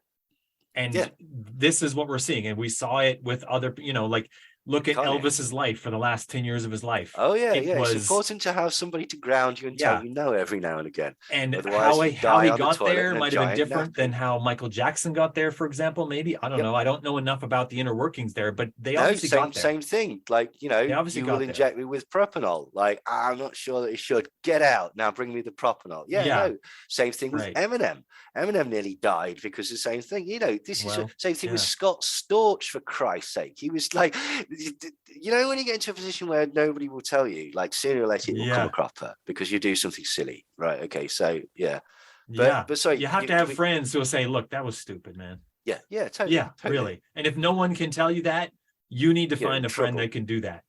[SPEAKER 1] And
[SPEAKER 2] yeah.
[SPEAKER 1] this is what we're seeing. And we saw it with other, like, look at
[SPEAKER 2] Kanye.
[SPEAKER 1] Elvis's life for the last 10 years of his life.
[SPEAKER 2] Oh yeah,
[SPEAKER 1] It
[SPEAKER 2] yeah. It's
[SPEAKER 1] was,
[SPEAKER 2] important to have somebody to ground you and tell you no every now and again.
[SPEAKER 1] and
[SPEAKER 2] Otherwise, you
[SPEAKER 1] how
[SPEAKER 2] die
[SPEAKER 1] he
[SPEAKER 2] on the
[SPEAKER 1] got
[SPEAKER 2] toilet
[SPEAKER 1] there
[SPEAKER 2] in a
[SPEAKER 1] might have been
[SPEAKER 2] giant
[SPEAKER 1] different than
[SPEAKER 2] nappy.
[SPEAKER 1] how Michael Jackson got there, for example. Maybe, I don't
[SPEAKER 2] Yep.
[SPEAKER 1] know. I don't know enough about the inner workings there, but they
[SPEAKER 2] No,
[SPEAKER 1] obviously got there.
[SPEAKER 2] same thing. Like,
[SPEAKER 1] They obviously
[SPEAKER 2] you will
[SPEAKER 1] got there.
[SPEAKER 2] inject me with propanol. Like, I'm not sure that it should. Get out now. Bring me the propanol. Yeah,
[SPEAKER 1] Yeah.
[SPEAKER 2] no. Same thing with
[SPEAKER 1] Right.
[SPEAKER 2] Eminem. Eminem nearly died because of the same thing. This is the same thing with
[SPEAKER 1] yeah.
[SPEAKER 2] Scott Storch, for Christ's sake. He was like, when you get into a position where nobody will tell you, like, sooner or later it will come a cropper because you do something silly, right? Okay, so yeah. But sorry,
[SPEAKER 1] you have to have friends who'll say, look, that was stupid, man.
[SPEAKER 2] Yeah, totally.
[SPEAKER 1] Yeah,
[SPEAKER 2] totally.
[SPEAKER 1] really. And if no one can tell you that, you need to
[SPEAKER 2] You're
[SPEAKER 1] find
[SPEAKER 2] in
[SPEAKER 1] a friend
[SPEAKER 2] trouble.
[SPEAKER 1] that can do that.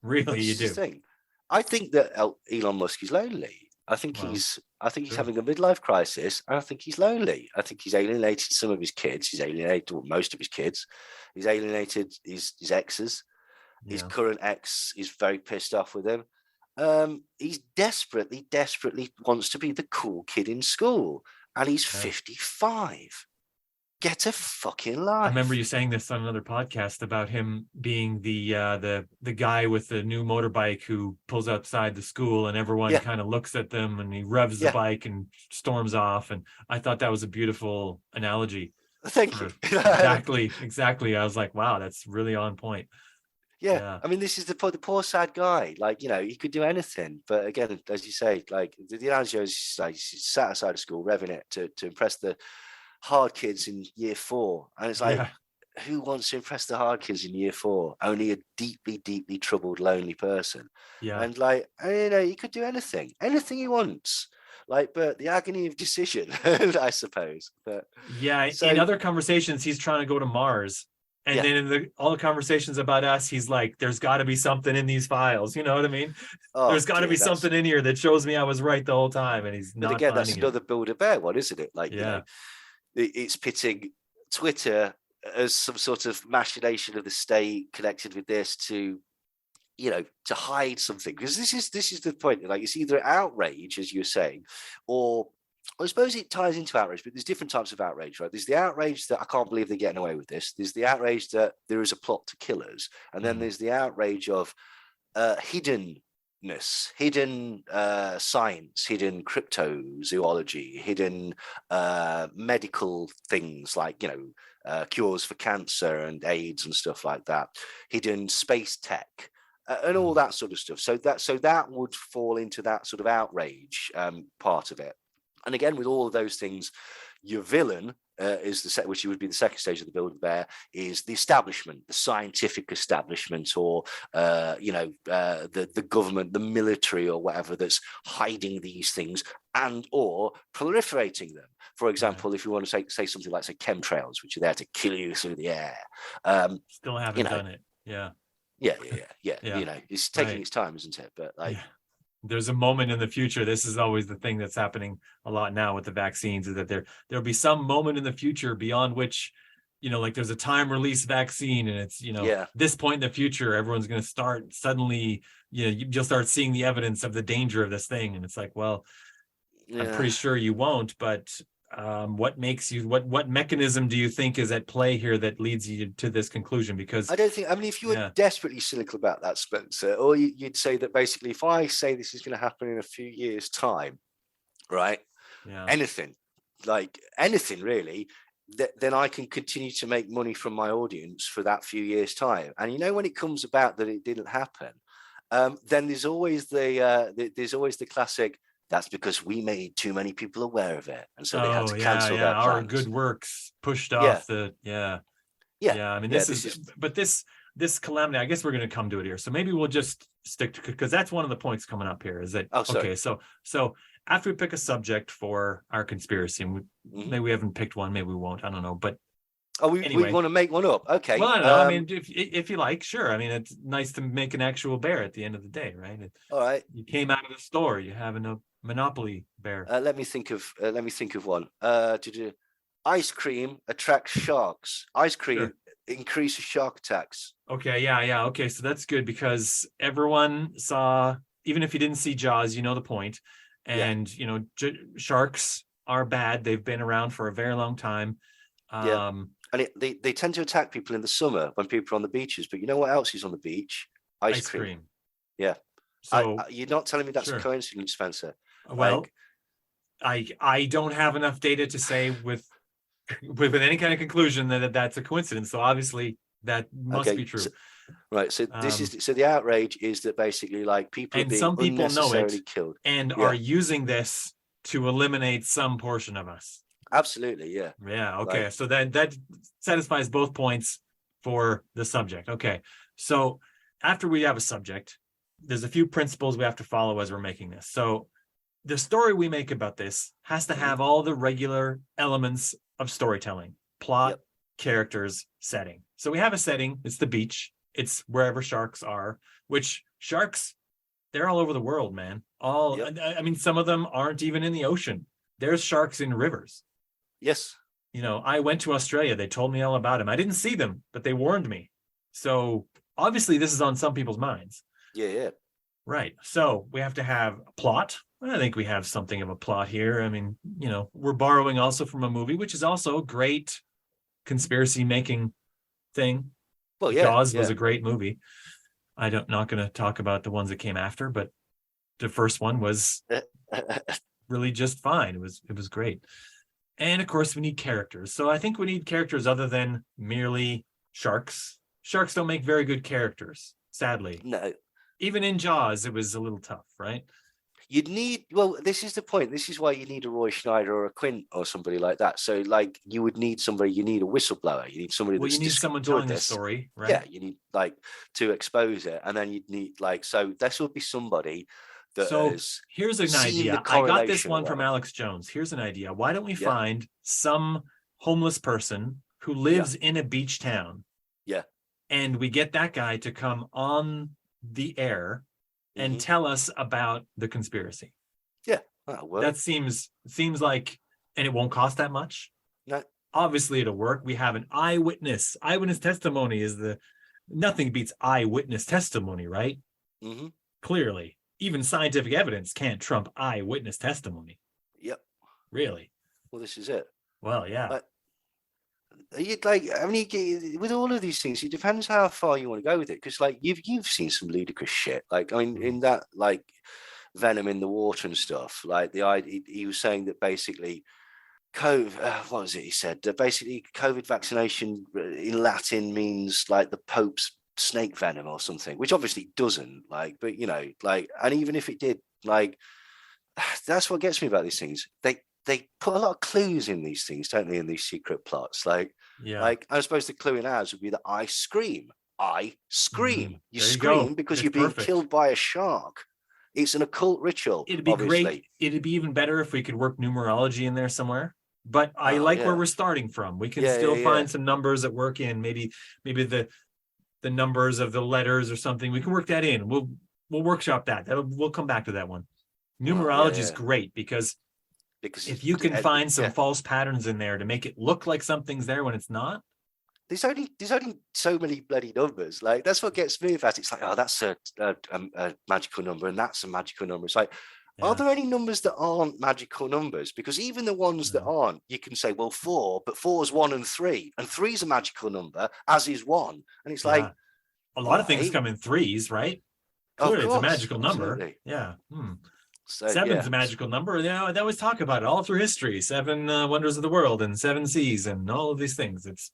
[SPEAKER 1] Really, you do.
[SPEAKER 2] Thing. I think that Elon Musk is lonely. I think he's having a midlife crisis, and I think he's lonely. I think he's alienated some of his kids. He's alienated most of his kids. He's alienated his exes.
[SPEAKER 1] Yeah.
[SPEAKER 2] His current ex is very pissed off with him. He's desperately wants to be the cool kid in school, and he's 55. Get a fucking life.
[SPEAKER 1] I remember you saying this on another podcast about him being the guy with the new motorbike who pulls outside the school and everyone kind of looks at them and he revs the bike and storms off. And I thought that was a beautiful analogy.
[SPEAKER 2] Thank you.
[SPEAKER 1] Exactly. I was like, wow, that's really on point.
[SPEAKER 2] Yeah. I mean, this is the poor sad guy. Like, he could do anything. But again, as you say, like the analogy is like he sat outside of school revving it to impress the hard kids in year 4. And it's like, who wants to impress the hard kids in year 4? Only a deeply troubled, lonely person.
[SPEAKER 1] Yeah.
[SPEAKER 2] And like, he could do anything he wants. Like, but the agony of decision, I suppose. But
[SPEAKER 1] in other conversations, he's trying to go to Mars. And then in all the conversations about us, he's like, there's got to be something in these files. You know what I mean? There's got to be something in here that shows me I was right the whole time. And he's not. But again,
[SPEAKER 2] that's another Build-A-Bear one, isn't it? Like, it's pitting Twitter as some sort of machination of the state connected with this to hide something, because this is the point. Like, it's either outrage, as you're saying, or I suppose it ties into outrage, but there's different types of outrage, right? There's the outrage that I can't believe they're getting away with this. There's the outrage that there is a plot to kill us, and then there's the outrage of hidden science, hidden cryptozoology, hidden medical things like cures for cancer and AIDS and stuff like that, hidden space tech, and all that sort of stuff. So that would fall into that sort of outrage part of it. And again, with all of those things, your villain is which would be the second stage of the Build-A-Bear, is the establishment, the scientific establishment, or the government, the military, or whatever, that's hiding these things and or proliferating them. For example, if you want to say something like, say, chemtrails, which are there to kill you through the air.
[SPEAKER 1] Still haven't done it. Yeah.
[SPEAKER 2] Yeah. It's taking its time, isn't it? But
[SPEAKER 1] there's a moment in the future. This is always the thing that's happening a lot now with the vaccines, is that there'll be some moment in the future beyond which, like there's a time release vaccine, and it's, this point in the future, everyone's going to start suddenly, you'll start seeing the evidence of the danger of this thing. And it's like, well, I'm pretty sure you won't, but what mechanism do you think is at play here that leads you to this conclusion? Because
[SPEAKER 2] if you were desperately cynical about that, Spencer, or you'd say that basically, if I say this is going to happen in a few years' time, right? Yeah. Anything really, then I can continue to make money from my audience for that few years' time. And when it comes about that it didn't happen, then there's always the classic, that's because we made too many people aware of it, and so they had to cancel their plans.
[SPEAKER 1] Our good works pushed off I mean, this calamity, I guess we're going to come to it here. So maybe we'll just stick to, because that's one of the points coming up here, is that okay? So after we pick a subject for our conspiracy, and maybe we haven't picked one, maybe we won't, I don't know, but
[SPEAKER 2] we want to make one up. Okay.
[SPEAKER 1] Well, I don't know. I mean, if you like, sure. I mean, it's nice to make an actual bear at the end of the day, right?
[SPEAKER 2] All right.
[SPEAKER 1] You came out of the store. You have a Monopoly bear.
[SPEAKER 2] Let me think of one. Ice cream attracts sharks. Ice cream increases shark attacks.
[SPEAKER 1] Okay. Yeah. Okay. So that's good, because everyone saw, even if you didn't see Jaws, the point. And sharks are bad. They've been around for a very long time.
[SPEAKER 2] And they tend to attack people in the summer when people are on the beaches. But you know what else is on the beach? Ice cream. Yeah. So you're not telling me that's a coincidence, Spencer?
[SPEAKER 1] Well, I don't have enough data to say with any kind of conclusion that that's a coincidence. So obviously that must be true.
[SPEAKER 2] So this is the outrage is that basically, like, people
[SPEAKER 1] and
[SPEAKER 2] are being
[SPEAKER 1] some people
[SPEAKER 2] unnecessarily
[SPEAKER 1] know it
[SPEAKER 2] killed
[SPEAKER 1] and are using this to eliminate some portion of us.
[SPEAKER 2] Absolutely, yeah.
[SPEAKER 1] Yeah, okay. So that satisfies both points for the subject. Okay. So after we have a subject, there's a few principles we have to follow as we're making this. So the story we make about this has to have all the regular elements of storytelling: plot, characters, setting. So we have a setting, it's the beach, it's wherever sharks are, which sharks, they're all over the world, man. I mean, some of them aren't even in the ocean. There's sharks in rivers.
[SPEAKER 2] Yes.
[SPEAKER 1] I went to Australia. They told me all about them. I didn't see them, but they warned me. So obviously this is on some people's minds.
[SPEAKER 2] Yeah.
[SPEAKER 1] Right. So we have to have a plot. I think we have something of a plot here. I mean, we're borrowing also from a movie, which is also a great conspiracy making thing. Well, Jaws was a great movie. I'm not going to talk about the ones that came after, but the first one was really just fine. It was great. And of course, we need characters. So I think we need characters other than merely sharks. Sharks don't make very good characters, sadly.
[SPEAKER 2] No.
[SPEAKER 1] Even in Jaws, it was a little tough, right?
[SPEAKER 2] This is the point. This is why you need a Roy Schneider or a Quint or somebody like that. So, like, you need a whistleblower. You need somebody
[SPEAKER 1] you need someone telling the story, right?
[SPEAKER 2] Yeah, you need, to expose it. And then you'd need, so this would be somebody.
[SPEAKER 1] So here's an idea. I got this one from Alex Jones. Here's an idea. Why don't we find some homeless person who lives in a beach town?
[SPEAKER 2] Yeah. And
[SPEAKER 1] we get that guy to come on the air and tell us about the conspiracy.
[SPEAKER 2] Yeah. That'll work.
[SPEAKER 1] That seems like, and it won't cost that much.
[SPEAKER 2] No.
[SPEAKER 1] Obviously it'll work. We have an eyewitness. Eyewitness testimony nothing beats eyewitness testimony, right?
[SPEAKER 2] Mm-hmm.
[SPEAKER 1] Clearly. Even scientific evidence can't trump eyewitness testimony.
[SPEAKER 2] Yep.
[SPEAKER 1] Really?
[SPEAKER 2] Well, this is it.
[SPEAKER 1] Well, yeah.
[SPEAKER 2] But with all of these things, it depends how far you want to go with it. Because, you've seen some ludicrous shit. In that, Venom in the water and stuff. He was saying that basically, COVID. What was it he said? Basically, COVID vaccination in Latin means the Pope's snake venom or something, which obviously it doesn't, like, but like, and even if it did, like, that's what gets me about these things. They put a lot of clues in these things, don't they, in these secret plots? Like I suppose the clue in ours would be that I scream. I scream. You
[SPEAKER 1] There you go.
[SPEAKER 2] scream because
[SPEAKER 1] It's
[SPEAKER 2] you're being
[SPEAKER 1] perfect.
[SPEAKER 2] killed by a shark. It's an occult ritual.
[SPEAKER 1] It'd be
[SPEAKER 2] obviously.
[SPEAKER 1] great. It'd be even better if we could work numerology in there somewhere. But I
[SPEAKER 2] Oh,
[SPEAKER 1] like
[SPEAKER 2] yeah.
[SPEAKER 1] where we're starting from. We can
[SPEAKER 2] Yeah,
[SPEAKER 1] still
[SPEAKER 2] yeah,
[SPEAKER 1] find
[SPEAKER 2] yeah.
[SPEAKER 1] some numbers that work in. Maybe the numbers of the letters or something. We can work that in. We'll workshop that. We'll come back to that one. Numerology is great because if you can find some false patterns in there to make it look like something's there when it's not.
[SPEAKER 2] There's only so many bloody numbers. Like, that's what gets me about it. It's like, oh, that's a magical number, and that's a magical number. It's like, are there any numbers that aren't magical numbers? Because even the ones that aren't, you can say, well, 4, but 4 is 1 and 3, and 3 is a magical number, as is 1. And it's like,
[SPEAKER 1] a lot of things come in 3s, right? Clearly, it's a magical number. Yeah. So, 7's a magical number. Yeah, they always talk about it all through history. 7 wonders of the world and 7 seas and all of these things. It's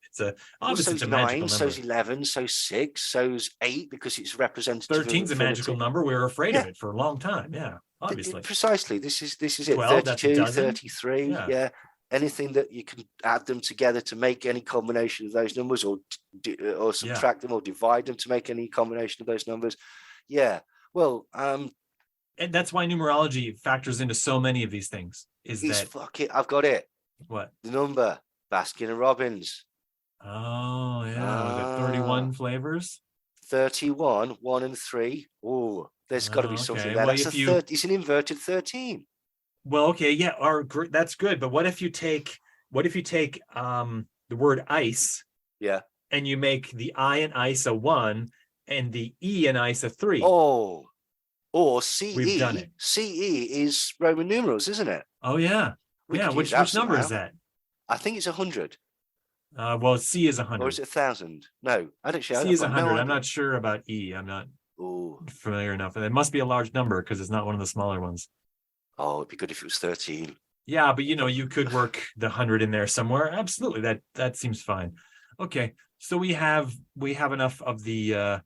[SPEAKER 1] obviously it's a magical
[SPEAKER 2] 9,
[SPEAKER 1] number.
[SPEAKER 2] So's 11, so's 6, so's 8 because it's representative.
[SPEAKER 1] 13's a magical number. We were afraid of it for a long time. Yeah, obviously.
[SPEAKER 2] Precisely. This is it.
[SPEAKER 1] 12,
[SPEAKER 2] 32, 33. Yeah. Anything that you can add them together to make any combination of those numbers, or subtract them or divide them to make any combination of those numbers. Yeah. Well,
[SPEAKER 1] and that's why numerology factors into so many of these things.
[SPEAKER 2] Fuck it, I've got it.
[SPEAKER 1] What?
[SPEAKER 2] The number, Baskin and Robbins.
[SPEAKER 1] Oh, yeah. The 31 flavors.
[SPEAKER 2] 31, 1 and 3. Oh, there's got to be something there. Well, it's an inverted 13.
[SPEAKER 1] Well, okay, yeah, that's good. But what if you take the word ice, and you make the I in ice a 1 and the E in ice a 3?
[SPEAKER 2] Oh, or CE.
[SPEAKER 1] We've done it.
[SPEAKER 2] CE is Roman numerals, isn't it?
[SPEAKER 1] Oh yeah, Which number is that?
[SPEAKER 2] I think it's 100.
[SPEAKER 1] Well, C is 100.
[SPEAKER 2] Or is it 1,000? No, I don't.
[SPEAKER 1] C is 100. I'm not sure about E. I'm not familiar enough, and it must be a large number because it's not one of the smaller ones.
[SPEAKER 2] Oh, it'd be good if it was 13.
[SPEAKER 1] Yeah, but you could work the 100 in there somewhere. Absolutely, that seems fine. Okay, so we have enough of the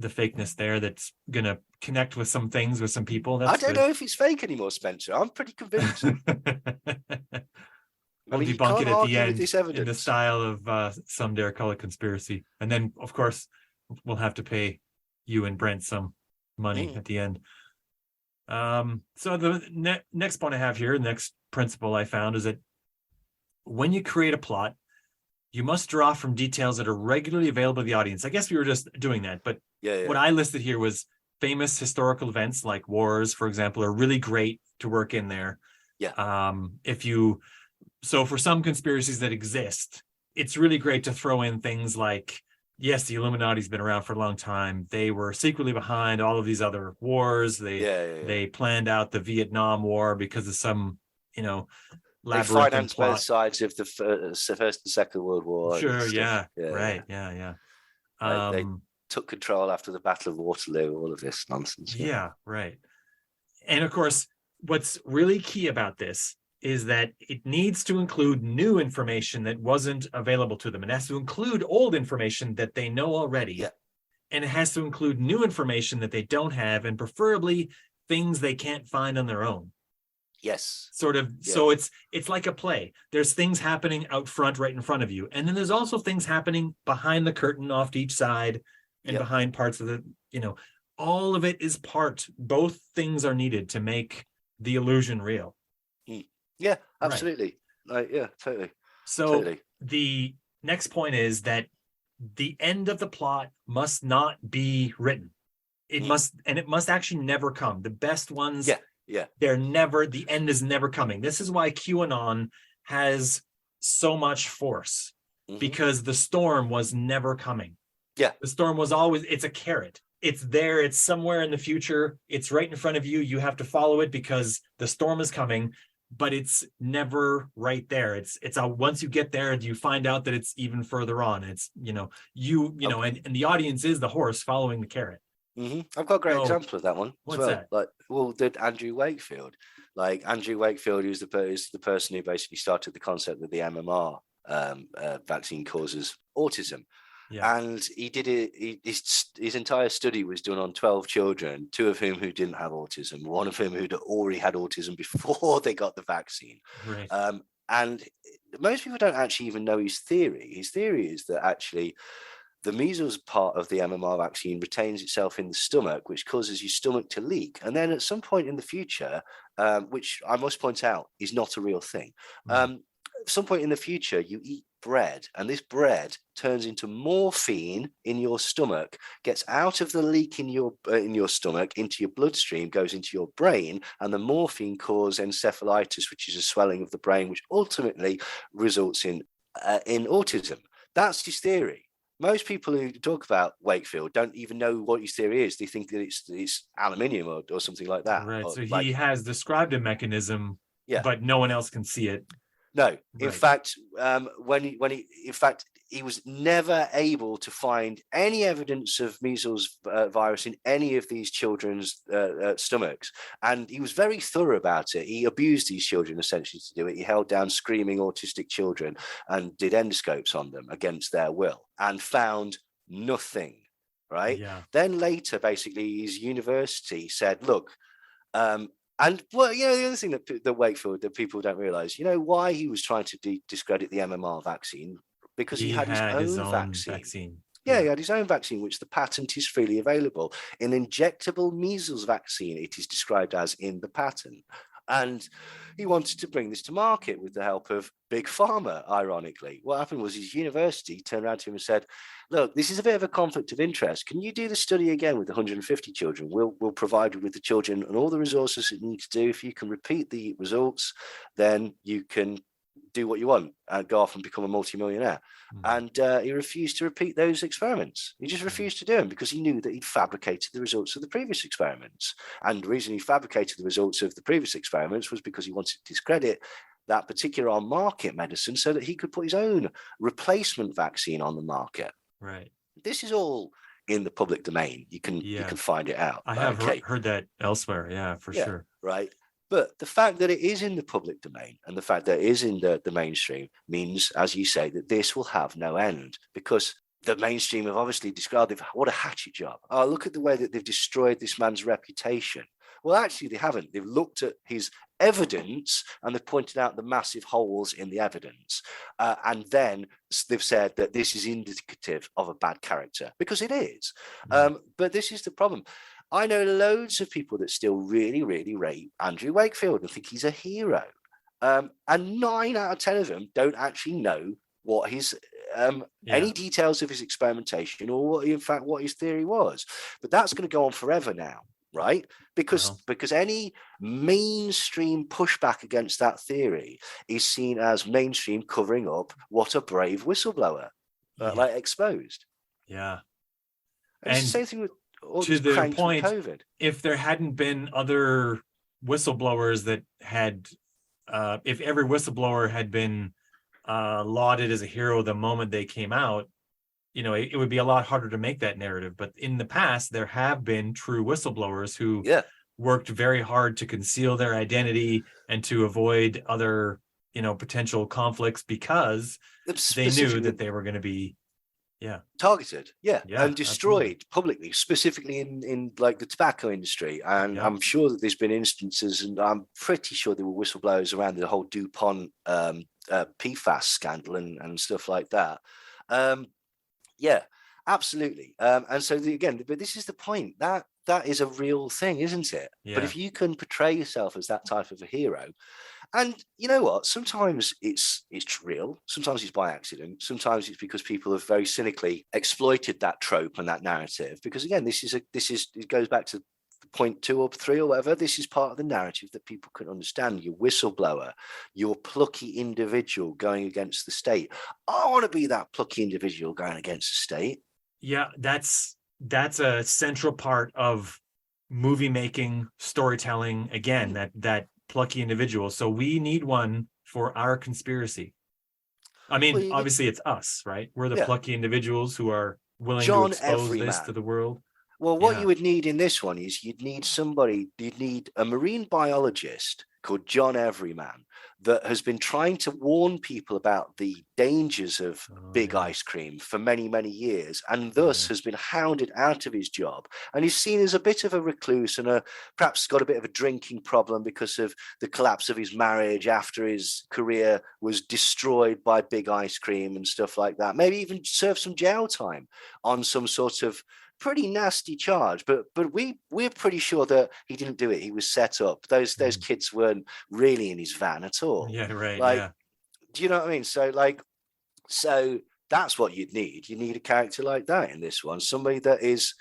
[SPEAKER 1] fakeness there that's gonna connect with some things with some people.
[SPEAKER 2] I don't know if it's fake anymore, Spencer. I'm pretty convinced.
[SPEAKER 1] We'll debunk it at the end in the style of Some Dare Call It Conspiracy, and then of course we'll have to pay you and Brent some money at the end. So the next point I have here, next principle I found, is that when you create a plot, you must draw from details that are regularly available to the audience. I guess we were just doing that, but what I listed here was famous historical events like wars, for example, are really great to work in there.
[SPEAKER 2] Yeah.
[SPEAKER 1] So for some conspiracies that exist, it's really great to throw in things like, yes, the Illuminati's been around for a long time. They were secretly behind all of these other wars. They planned out the Vietnam War because of some,
[SPEAKER 2] they financed both sides of the First and Second World War.
[SPEAKER 1] Sure, right, yeah.
[SPEAKER 2] They took control after the Battle of Waterloo, all of this nonsense.
[SPEAKER 1] Yeah, right. And of course, what's really key about this is that it needs to include new information that wasn't available to them. It has to include old information that they know already.
[SPEAKER 2] Yeah.
[SPEAKER 1] And it has to include new information that they don't have, and preferably things they can't find on their own.
[SPEAKER 2] Yes.
[SPEAKER 1] Sort of. Yeah. So it's like a play. There's things happening out front, right in front of you. And then there's also things happening behind the curtain off to each side and behind parts of the, all of it is both things are needed to make the illusion real.
[SPEAKER 2] Yeah, absolutely. Right. Totally.
[SPEAKER 1] So the next point is that the end of the plot must not be written. It must actually never come. The best ones, the end is never coming. This is why QAnon has so much force, because the storm was never coming.
[SPEAKER 2] Yeah.
[SPEAKER 1] The storm was it's a carrot. It's there. It's somewhere in the future. It's right in front of you. You have to follow it because the storm is coming. But it's never right there. It's once you get there, you find out that it's even further on. It's and the audience is the horse following the carrot.
[SPEAKER 2] I've got a great example of that one.
[SPEAKER 1] What's that?
[SPEAKER 2] Did Andrew Wakefield? Like, Andrew Wakefield, who's the person who basically started the concept that the MMR vaccine causes autism.
[SPEAKER 1] Yeah.
[SPEAKER 2] And he did it. His entire study was done on 12 children, 2 of whom who didn't have autism, 1 of whom who'd already had autism before they got the vaccine.
[SPEAKER 1] Right.
[SPEAKER 2] And most people don't actually even know his theory. His theory is that actually the measles part of the MMR vaccine retains itself in the stomach, which causes your stomach to leak. And then at some point in the future, which I must point out is not a real thing, at some point in the future, you eat bread, and this bread turns into morphine in your stomach, gets out of the leak in your stomach into your bloodstream, goes into your brain, and the morphine causes encephalitis, which is a swelling of the brain, which ultimately results in autism. That's his theory. Most people who talk about Wakefield don't even know what his theory is. They think that it's aluminium or something like that.
[SPEAKER 1] Right.
[SPEAKER 2] Or
[SPEAKER 1] So
[SPEAKER 2] like,
[SPEAKER 1] he has described a mechanism,
[SPEAKER 2] yeah.
[SPEAKER 1] but no one else can see it.
[SPEAKER 2] No, in
[SPEAKER 1] Right.
[SPEAKER 2] fact, he was never able to find any evidence of measles virus in any of these children's stomachs, and he was very thorough about it. He abused these children essentially to do it. He held down screaming autistic children and did endoscopes on them against their will, and found nothing. Right.
[SPEAKER 1] Yeah.
[SPEAKER 2] Then later, basically, his university said, "Look." And well, the other thing that Wakefield that people don't realize, why he was trying to discredit the MMR vaccine, because he had his own vaccine. Yeah, he had his own vaccine, which the patent is freely available. An injectable measles vaccine, it is described as in the patent. And he wanted to bring this to market with the help of Big Pharma, ironically. What happened was his university turned around to him and said, look, this is a bit of a conflict of interest. Can you do the study again with 150 children? We'll provide you with the children and all the resources it needs to do. If you can repeat the results, then you can do what you want and go off and become a multimillionaire. And he refused to repeat those experiments. He just refused to do them because he knew that he'd fabricated the results of the previous experiments. And the reason he fabricated the results of the previous experiments was because he wanted to discredit that particular on-market medicine so that he could put his own replacement vaccine on the market.
[SPEAKER 1] Right.
[SPEAKER 2] This is all in the public domain. You can find it out.
[SPEAKER 1] I have heard that elsewhere. Yeah, for sure.
[SPEAKER 2] Right. But the fact that it is in the public domain and the fact that it is in the mainstream means, as you say, that this will have no end, because the mainstream have obviously described it. What a hatchet job. Oh, look at the way that they've destroyed this man's reputation. Well, actually, they haven't. They've looked at his evidence and they've pointed out the massive holes in the evidence. And then they've said that this is indicative of a bad character, because it is. But this is the problem. I know loads of people that still really, really rate Andrew Wakefield and think he's a hero. And 9 out of 10 of them don't actually know what his any details of his experimentation or what his theory was. But that's going to go on forever now, right? Because any mainstream pushback against that theory is seen as mainstream covering up what a brave whistleblower exposed.
[SPEAKER 1] Yeah.
[SPEAKER 2] And it's the same thing with
[SPEAKER 1] to the point, if there hadn't been other whistleblowers that had, if every whistleblower had been lauded as a hero the moment they came out, it would be a lot harder to make that narrative. But in the past, there have been true whistleblowers who worked very hard to conceal their identity and to avoid other, potential conflicts because they knew that they were going to be
[SPEAKER 2] targeted and destroyed publicly, specifically in like the tobacco industry. And I'm sure that there's been instances, and I'm pretty sure there were whistleblowers around the whole DuPont PFAS scandal and stuff like that. Absolutely. And so but this is the point, that is a real thing, isn't it? But if you can portray yourself as that type of a hero, and you know what, sometimes it's real, sometimes it's by accident, sometimes it's because people have very cynically exploited that trope and that narrative, because again, it goes back to point 2 or 3 or whatever. This is part of the narrative that people can understand. Your whistleblower, your plucky individual going against the state. I want to be that plucky individual going against the state.
[SPEAKER 1] Yeah, that's a central part of movie making, storytelling. Again, that plucky individual. So we need one for our conspiracy. I mean, obviously it's us, right? We're the plucky individuals who are willing to expose this to the world.
[SPEAKER 2] Well, what you would need in this one is you'd need a marine biologist, called John Everyman that has been trying to warn people about the dangers of big ice cream for many, many years, and thus has been hounded out of his job. And he's seen as a bit of a recluse and perhaps got a bit of a drinking problem because of the collapse of his marriage after his career was destroyed by big ice cream and stuff like that. Maybe even serve some jail time on some sort of pretty nasty charge, but we're pretty sure that he didn't do it. He was set up. Those kids weren't really in his van at all.
[SPEAKER 1] Yeah, right.
[SPEAKER 2] Like,
[SPEAKER 1] yeah.
[SPEAKER 2] do you know what I mean? So that's what you'd need. You need a character like that in this one. Somebody that is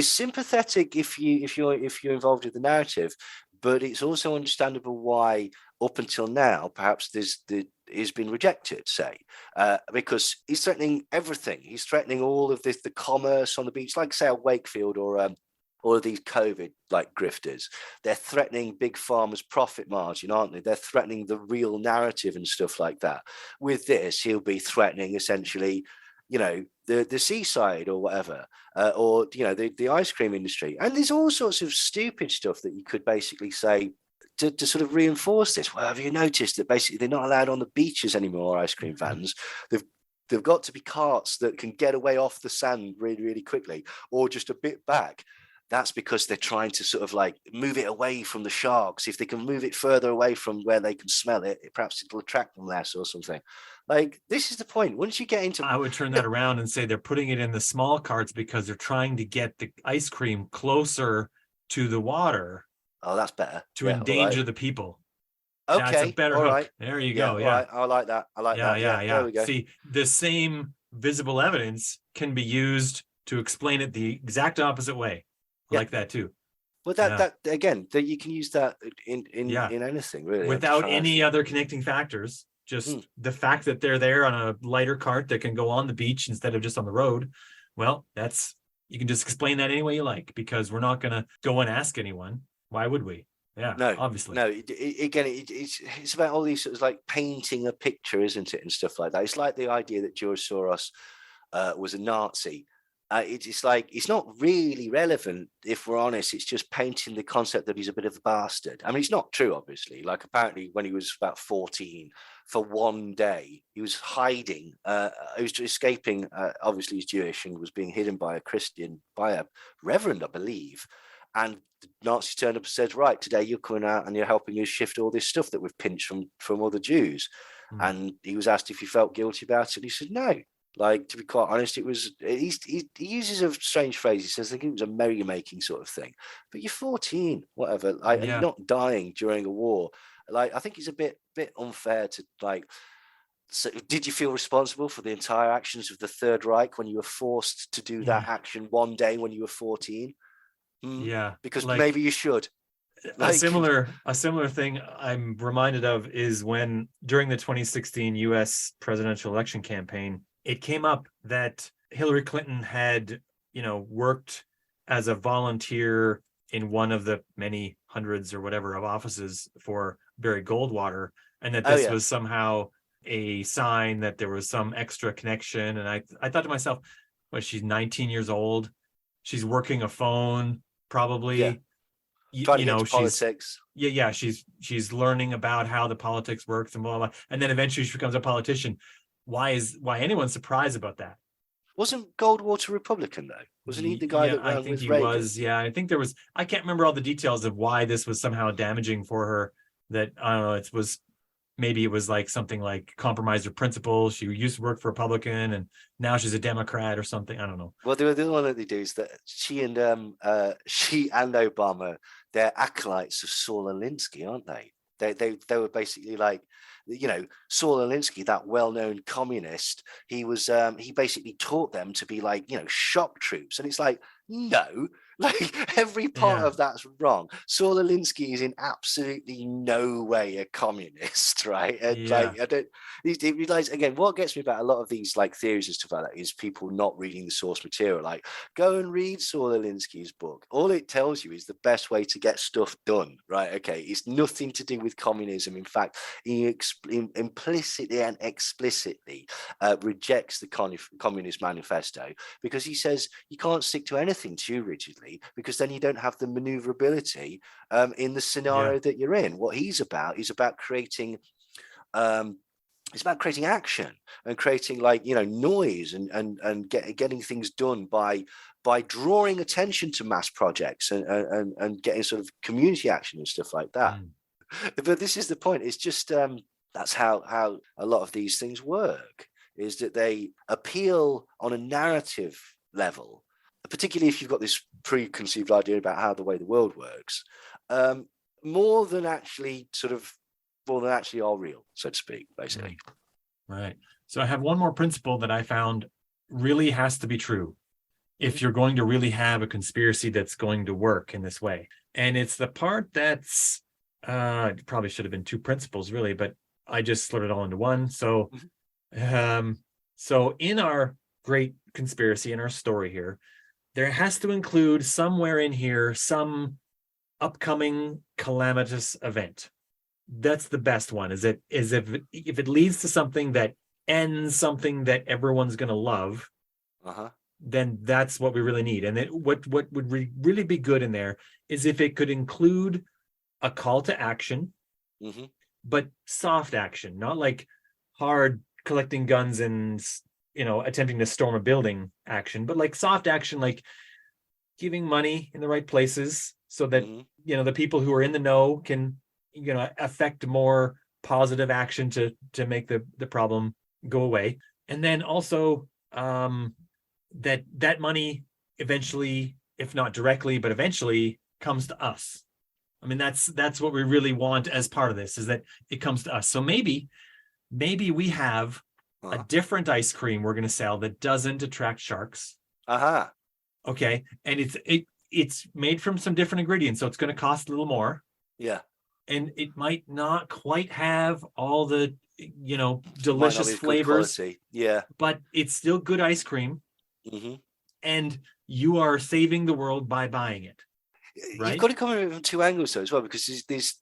[SPEAKER 2] sympathetic if you're involved with the narrative, but it's also understandable why up until now perhaps he's been rejected, say, because he's threatening everything. He's threatening all of this, the commerce on the beach, like say a Wakefield or all of these COVID like grifters. They're threatening big pharma's profit margin, aren't they? They're threatening the real narrative and stuff like that. With this, he'll be threatening essentially, the seaside or whatever, or the ice cream industry. And there's all sorts of stupid stuff that you could basically say to sort of reinforce this. Well, have you noticed that basically they're not allowed on the beaches anymore, ice cream vans? They've got to be carts that can get away off the sand really, really quickly, or just a bit back. That's because they're trying to sort of like move it away from the sharks. If they can move it further away from where they can smell it, perhaps it'll attract them less or something. Like, this is the point. Once you get into...
[SPEAKER 1] I would turn that around and say they're putting it in the small carts because they're trying to get the ice cream closer to the water.
[SPEAKER 2] Oh, that's better.
[SPEAKER 1] To endanger the people.
[SPEAKER 2] Okay.
[SPEAKER 1] That's a better hook.
[SPEAKER 2] Right.
[SPEAKER 1] There you go. Yeah.
[SPEAKER 2] Right. I like that.
[SPEAKER 1] Yeah.
[SPEAKER 2] There we go.
[SPEAKER 1] See, the same visible evidence can be used to explain it the exact opposite way. I like that too.
[SPEAKER 2] Well, that again, that you can use that in anything really,
[SPEAKER 1] without any other connecting factors. Just the fact that they're there on a lighter cart that can go on the beach instead of just on the road. Well, you can just explain that any way you like, because we're not going to go and ask anyone. Why would we? Yeah, no, obviously.
[SPEAKER 2] No, it's about all these sort of like painting a picture, isn't it, and stuff like that. It's like the idea that George Soros was a Nazi. It's like, it's not really relevant if we're honest. It's just painting the concept that he's a bit of a bastard. I mean, it's not true, obviously. Like, apparently when he was about 14, for one day, he was hiding. He was escaping. Obviously, he's Jewish and was being hidden by a reverend, I believe. And the Nazis turned up and said, right, today you're coming out and you're helping us shift all this stuff that we've pinched from other Jews. And he was asked if he felt guilty about it. And he said, no. Like, to be quite honest, it was, he uses a strange phrase. He says, I think it was a merrymaking sort of thing. But you're 14, whatever. And you're not dying during a war. Like, I think it's a bit unfair to, like, so did you feel responsible for the entire actions of the Third Reich when you were forced to do that action one day when you were 14?
[SPEAKER 1] Yeah.
[SPEAKER 2] Because maybe you should.
[SPEAKER 1] A similar thing I'm reminded of is when during the 2016 US presidential election campaign, it came up that Hillary Clinton had, worked as a volunteer in one of the many hundreds or whatever of offices for Barry Goldwater, and that this was somehow a sign that there was some extra connection. And I thought to myself, well, she's 19 years old. She's working a phone, probably.
[SPEAKER 2] Trying to get into politics.
[SPEAKER 1] She's learning about how the politics works and blah, blah, blah. And then eventually she becomes a politician. Why anyone's surprised about that?
[SPEAKER 2] Wasn't Goldwater Republican though? Wasn't he the guy that ran
[SPEAKER 1] I think
[SPEAKER 2] with
[SPEAKER 1] he
[SPEAKER 2] Reagan?
[SPEAKER 1] was. Yeah, I think there was. I can't remember all the details of why this was somehow damaging for her. That I don't know. Maybe it was like something like compromise her principles. She used to work for Republican and now she's a Democrat or something. I don't know.
[SPEAKER 2] Well, the other one that they do is that she and Obama, they're acolytes of Saul Alinsky, aren't they? They were basically like, Saul Alinsky, that well-known communist. He basically taught them to be like, shock troops. And it's like, no, like every part of that's wrong. Saul Alinsky is in absolutely no way a communist, right? And like, I don't. He realize again. What gets me about a lot of these like theories and stuff like that is people not reading the source material. Like, go and read Saul Alinsky's book. All it tells you is the best way to get stuff done, right? Okay, it's nothing to do with communism. In fact, he implicitly and explicitly rejects the Communist Manifesto because he says you can't stick to anything too rigidly. basically, because then you don't have the maneuverability in the scenario that you're in. What he's about is about creating it's about creating action and creating, like, noise and getting things done by drawing attention to mass projects and getting sort of community action and stuff like that. But this is the point. It's just that's how a lot of these things work, is that they appeal on a narrative level, particularly if you've got this preconceived idea about how the way the world works, more than actually are real, so to speak, basically.
[SPEAKER 1] Right. So I have one more principle that I found really has to be true if you're going to really have a conspiracy that's going to work in this way. And it's the part that's it probably should have been two principles really, but I just slid it all into one. So so in our great conspiracy, in our story here, there has to include somewhere in here some upcoming calamitous event. That's the best one. Is if it leads to something that ends something that everyone's going to love, then that's what we really need. And what would really be good in there is if it could include a call to action, but soft action, not like hard collecting guns and attempting to storm a building action, but like soft action, like giving money in the right places so that the people who are in the know can affect more positive action to make the problem go away. And then also that money eventually, if not directly, but eventually comes to us. I mean, that's what we really want as part of this, is that it comes to us. So maybe we have a different ice cream we're going to sell that doesn't attract sharks. Okay. And it's made from some different ingredients, so it's going to cost a little more.
[SPEAKER 2] Yeah.
[SPEAKER 1] And it might not quite have all the, delicious flavors.
[SPEAKER 2] Yeah.
[SPEAKER 1] But it's still good ice cream. And you are saving the world by buying it. Right?
[SPEAKER 2] You've got to come at it from two angles though as well, because there's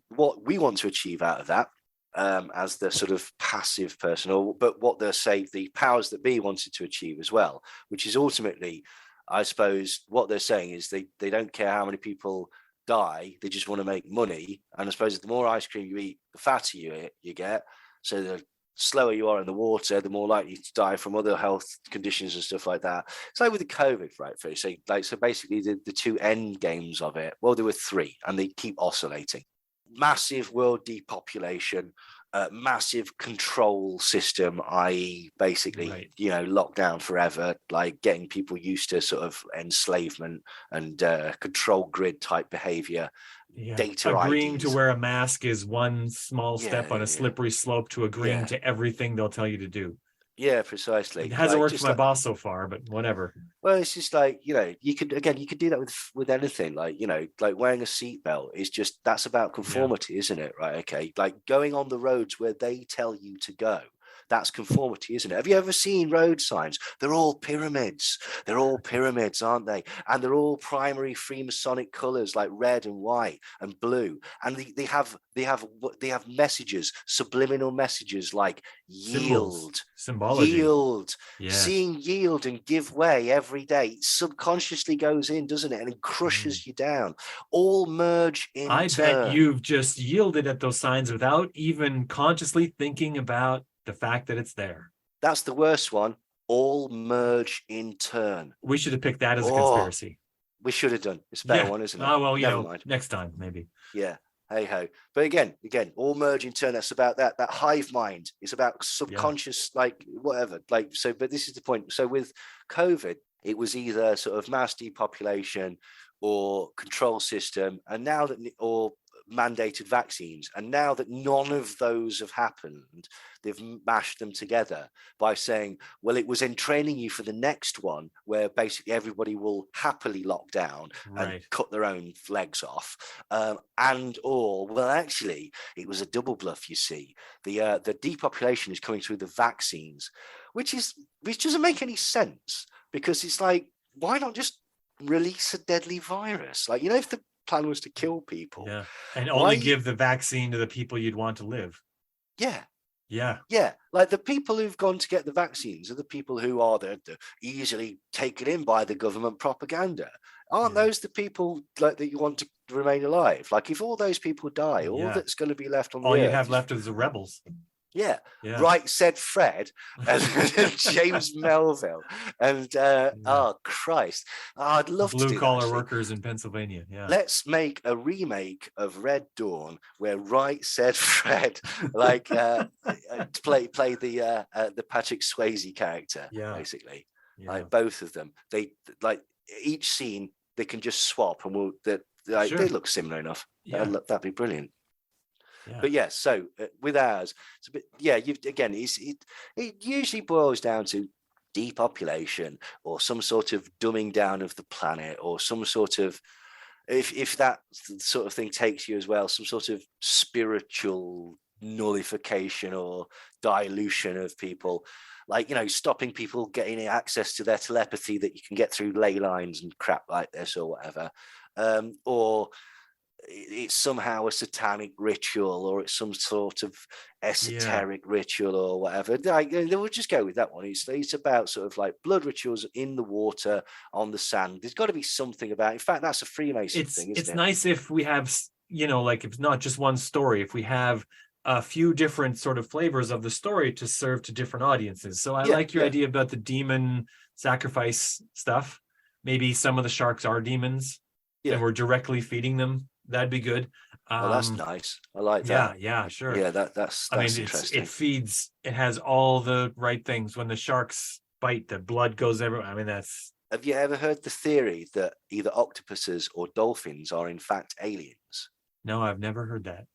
[SPEAKER 2] what we want to achieve out of that as the sort of passive person, but what the powers that be wanted to achieve as well, which is ultimately, I suppose, what they're saying is they don't care how many people die, they just want to make money. And I suppose the more ice cream you eat, the fatter you get. So the slower you are in the water, the more likely to die from other health conditions and stuff like that. It's like with the COVID, right? So basically the two end games of it, well, there were three, and they keep oscillating. Massive world depopulation, massive control system, i.e. basically, locked down forever, like getting people used to sort of enslavement and control grid type behavior. Data
[SPEAKER 1] agreeing
[SPEAKER 2] IDs.
[SPEAKER 1] To wear a mask is one small step on a slippery slope to agreeing to everything they'll tell you to do.
[SPEAKER 2] Yeah, precisely.
[SPEAKER 1] It hasn't worked for my boss so far, but whatever.
[SPEAKER 2] Well, it's just like, you could do that with anything, like wearing a seatbelt is just, that's about conformity, isn't it? Right. Okay. Like going on the roads where they tell you to go. That's conformity, isn't it? Have you ever seen road signs? They're all pyramids. They're all pyramids, aren't they? And they're all primary Freemasonic colors, like red and white and blue. And they have messages, subliminal messages, like yield,
[SPEAKER 1] symbology,
[SPEAKER 2] yield, seeing yield and give way every day. It subconsciously goes in, doesn't it? And it crushes you down. All merge in.
[SPEAKER 1] I bet you've just yielded at those signs without even consciously thinking about the fact that it's there.
[SPEAKER 2] That's the worst one. All merge in turn.
[SPEAKER 1] We should have picked that as a conspiracy.
[SPEAKER 2] We should have done. It's a better one, isn't it?
[SPEAKER 1] Oh, well, never mind. Next time, maybe.
[SPEAKER 2] Yeah. Hey ho. But again, all merge in turn. That's about that hive mind. It's about subconscious, like whatever. Like, so, but this is the point. So with COVID, it was either sort of mass depopulation or control system, and now that, or mandated vaccines. And now that none of those have happened, they've mashed them together by saying, well, it was in training you for the next one, where basically everybody will happily lock down and cut their own legs off. Well, actually, it was a double bluff, you see. The depopulation is coming through the vaccines, which doesn't make any sense, because it's like, why not just release a deadly virus? Like, if the plan was to kill people,
[SPEAKER 1] and only give the vaccine to the people you'd want to live.
[SPEAKER 2] Yeah, like the people who've gone to get the vaccines are the people who are the easily taken in by the government propaganda. Aren't
[SPEAKER 1] Yeah.
[SPEAKER 2] those the people like that you want to remain alive? Like if all those people die, all
[SPEAKER 1] Yeah.
[SPEAKER 2] that's going to be left on
[SPEAKER 1] All
[SPEAKER 2] the
[SPEAKER 1] you
[SPEAKER 2] earth
[SPEAKER 1] have
[SPEAKER 2] is,
[SPEAKER 1] left is the rebels.
[SPEAKER 2] yeah,
[SPEAKER 1] Yeah.
[SPEAKER 2] right said Fred and James Melville and oh Christ, I'd love to
[SPEAKER 1] Blue
[SPEAKER 2] do that.
[SPEAKER 1] collar
[SPEAKER 2] Actually.
[SPEAKER 1] workers in Pennsylvania. Yeah.
[SPEAKER 2] Let's make a remake of Red Dawn where Right Said Fred like play the Patrick Swayze character,
[SPEAKER 1] Yeah.
[SPEAKER 2] basically.
[SPEAKER 1] Yeah.
[SPEAKER 2] Like both of them. They like each scene they can just swap and we'll that like
[SPEAKER 1] Sure.
[SPEAKER 2] they look similar enough.
[SPEAKER 1] Yeah.
[SPEAKER 2] That'd be brilliant.
[SPEAKER 1] Yeah.
[SPEAKER 2] But yeah, so with ours, it's a bit, yeah, you again, it usually boils down to depopulation or some sort of dumbing down of the planet or some sort of if that sort of thing takes you as well, some sort of spiritual nullification or dilution of people, like stopping people getting access to their telepathy that you can get through ley lines and crap like this or whatever, or it's somehow a satanic ritual or it's some sort of esoteric ritual or whatever. Like, we'll just go with that one. It's about sort of like blood rituals in the water, on the sand. There's got to be something about. In fact, that's a Freemason thing, isn't it?
[SPEAKER 1] It's nice if we have, like if it's not just one story, if we have a few different sort of flavors of the story to serve to different audiences. So I like your idea about the demon sacrifice stuff. Maybe some of the sharks are demons and we're directly feeding them. That'd be good.
[SPEAKER 2] Oh, that's nice. I like that.
[SPEAKER 1] Yeah, sure.
[SPEAKER 2] Yeah, that's
[SPEAKER 1] I mean,
[SPEAKER 2] interesting.
[SPEAKER 1] it has all the right things. When the sharks bite, the blood goes everywhere. I mean, that's.
[SPEAKER 2] Have you ever heard the theory that either octopuses or dolphins are in fact aliens?
[SPEAKER 1] No, I've never heard that.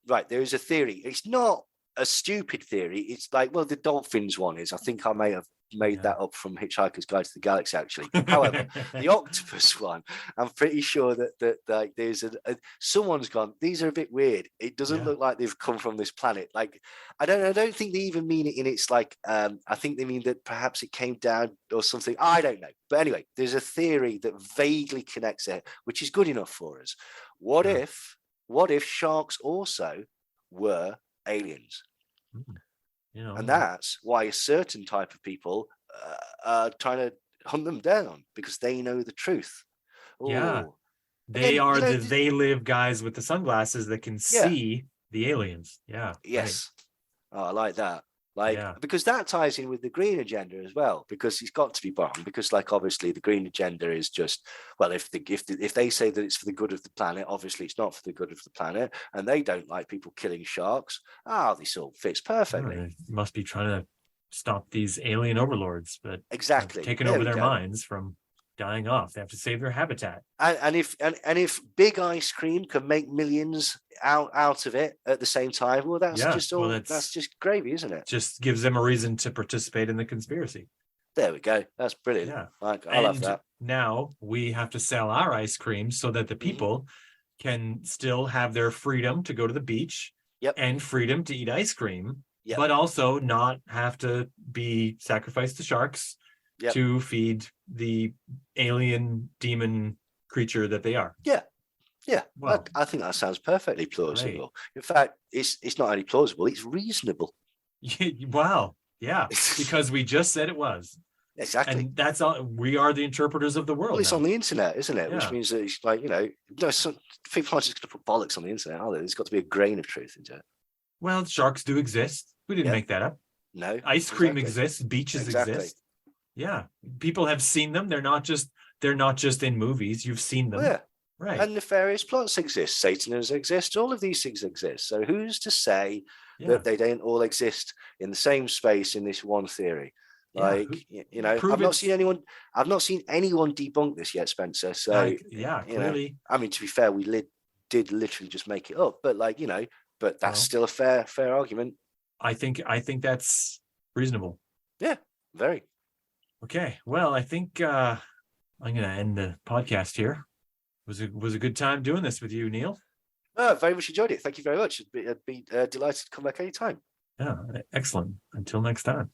[SPEAKER 2] Right. There is a theory. It's not a stupid theory. It's like, well, the dolphins one is. I think I may have made that up from Hitchhiker's Guide to the Galaxy, actually. However, the octopus one, I'm pretty sure that like there's someone's gone, these are a bit weird. It doesn't look like they've come from this planet. Like, I don't think they even mean it in its like, I think they mean that perhaps it came down or something. I don't know. But anyway, there's a theory that vaguely connects it, which is good enough for us. What if sharks also were aliens? And that's why a certain type of people are trying to hunt them down because they know the truth.
[SPEAKER 1] Yeah, they are they live guys with the sunglasses that can see the aliens. Yeah.
[SPEAKER 2] Yes. Right. Oh, I like that. Because that ties in with the green agenda as well, because it's got to be bombed. Because, like, obviously, the green agenda is just, well, if they say that it's for the good of the planet, obviously it's not for the good of the planet, and they don't like people killing sharks. This all fits perfectly.
[SPEAKER 1] They must be trying to stop these alien overlords, but
[SPEAKER 2] exactly
[SPEAKER 1] taking over their minds from dying off. They have to save their habitat.
[SPEAKER 2] And if Big Ice Cream can make millions out of it at the same time, well, that's just gravy, isn't it?
[SPEAKER 1] Just gives them a reason to participate in the conspiracy.
[SPEAKER 2] There we go. That's brilliant.
[SPEAKER 1] Yeah.
[SPEAKER 2] I love that.
[SPEAKER 1] Now we have to sell our ice cream so that the people can still have their freedom to go to the beach and freedom to eat ice cream, but also not have to be sacrificed to sharks to feed the alien demon creature that they are.
[SPEAKER 2] Well, I think that sounds perfectly plausible. Right. In fact, it's not only plausible, it's reasonable.
[SPEAKER 1] Wow. Yeah, because we just said it was.
[SPEAKER 2] Exactly.
[SPEAKER 1] And that's all. We are the interpreters of the world.
[SPEAKER 2] Well, it's on the internet, isn't it? Which means that it's like, some people aren't just going to put bollocks on the internet, are they? There's got to be a grain of truth into it.
[SPEAKER 1] Well, sharks do exist. We didn't make that up.
[SPEAKER 2] No.
[SPEAKER 1] Ice cream exists. Beaches exist. Yeah. People have seen them. They're not just in movies. You've seen them.
[SPEAKER 2] Yeah.
[SPEAKER 1] Right.
[SPEAKER 2] And nefarious plots exist. Satanism exists. All of these things exist. So who's to say that they don't all exist in the same space in this one theory? Like, I've not seen anyone debunk this yet, Spencer. So
[SPEAKER 1] clearly.
[SPEAKER 2] I mean, to be fair, we did literally just make it up, but but that's still a fair argument.
[SPEAKER 1] I think that's reasonable.
[SPEAKER 2] Yeah, very.
[SPEAKER 1] Okay. Well, I think I'm going to end the podcast here. It was a good time doing this with you, Neil.
[SPEAKER 2] Very much enjoyed it. Thank you very much. I'd be delighted to come back anytime.
[SPEAKER 1] Yeah, excellent. Until next time.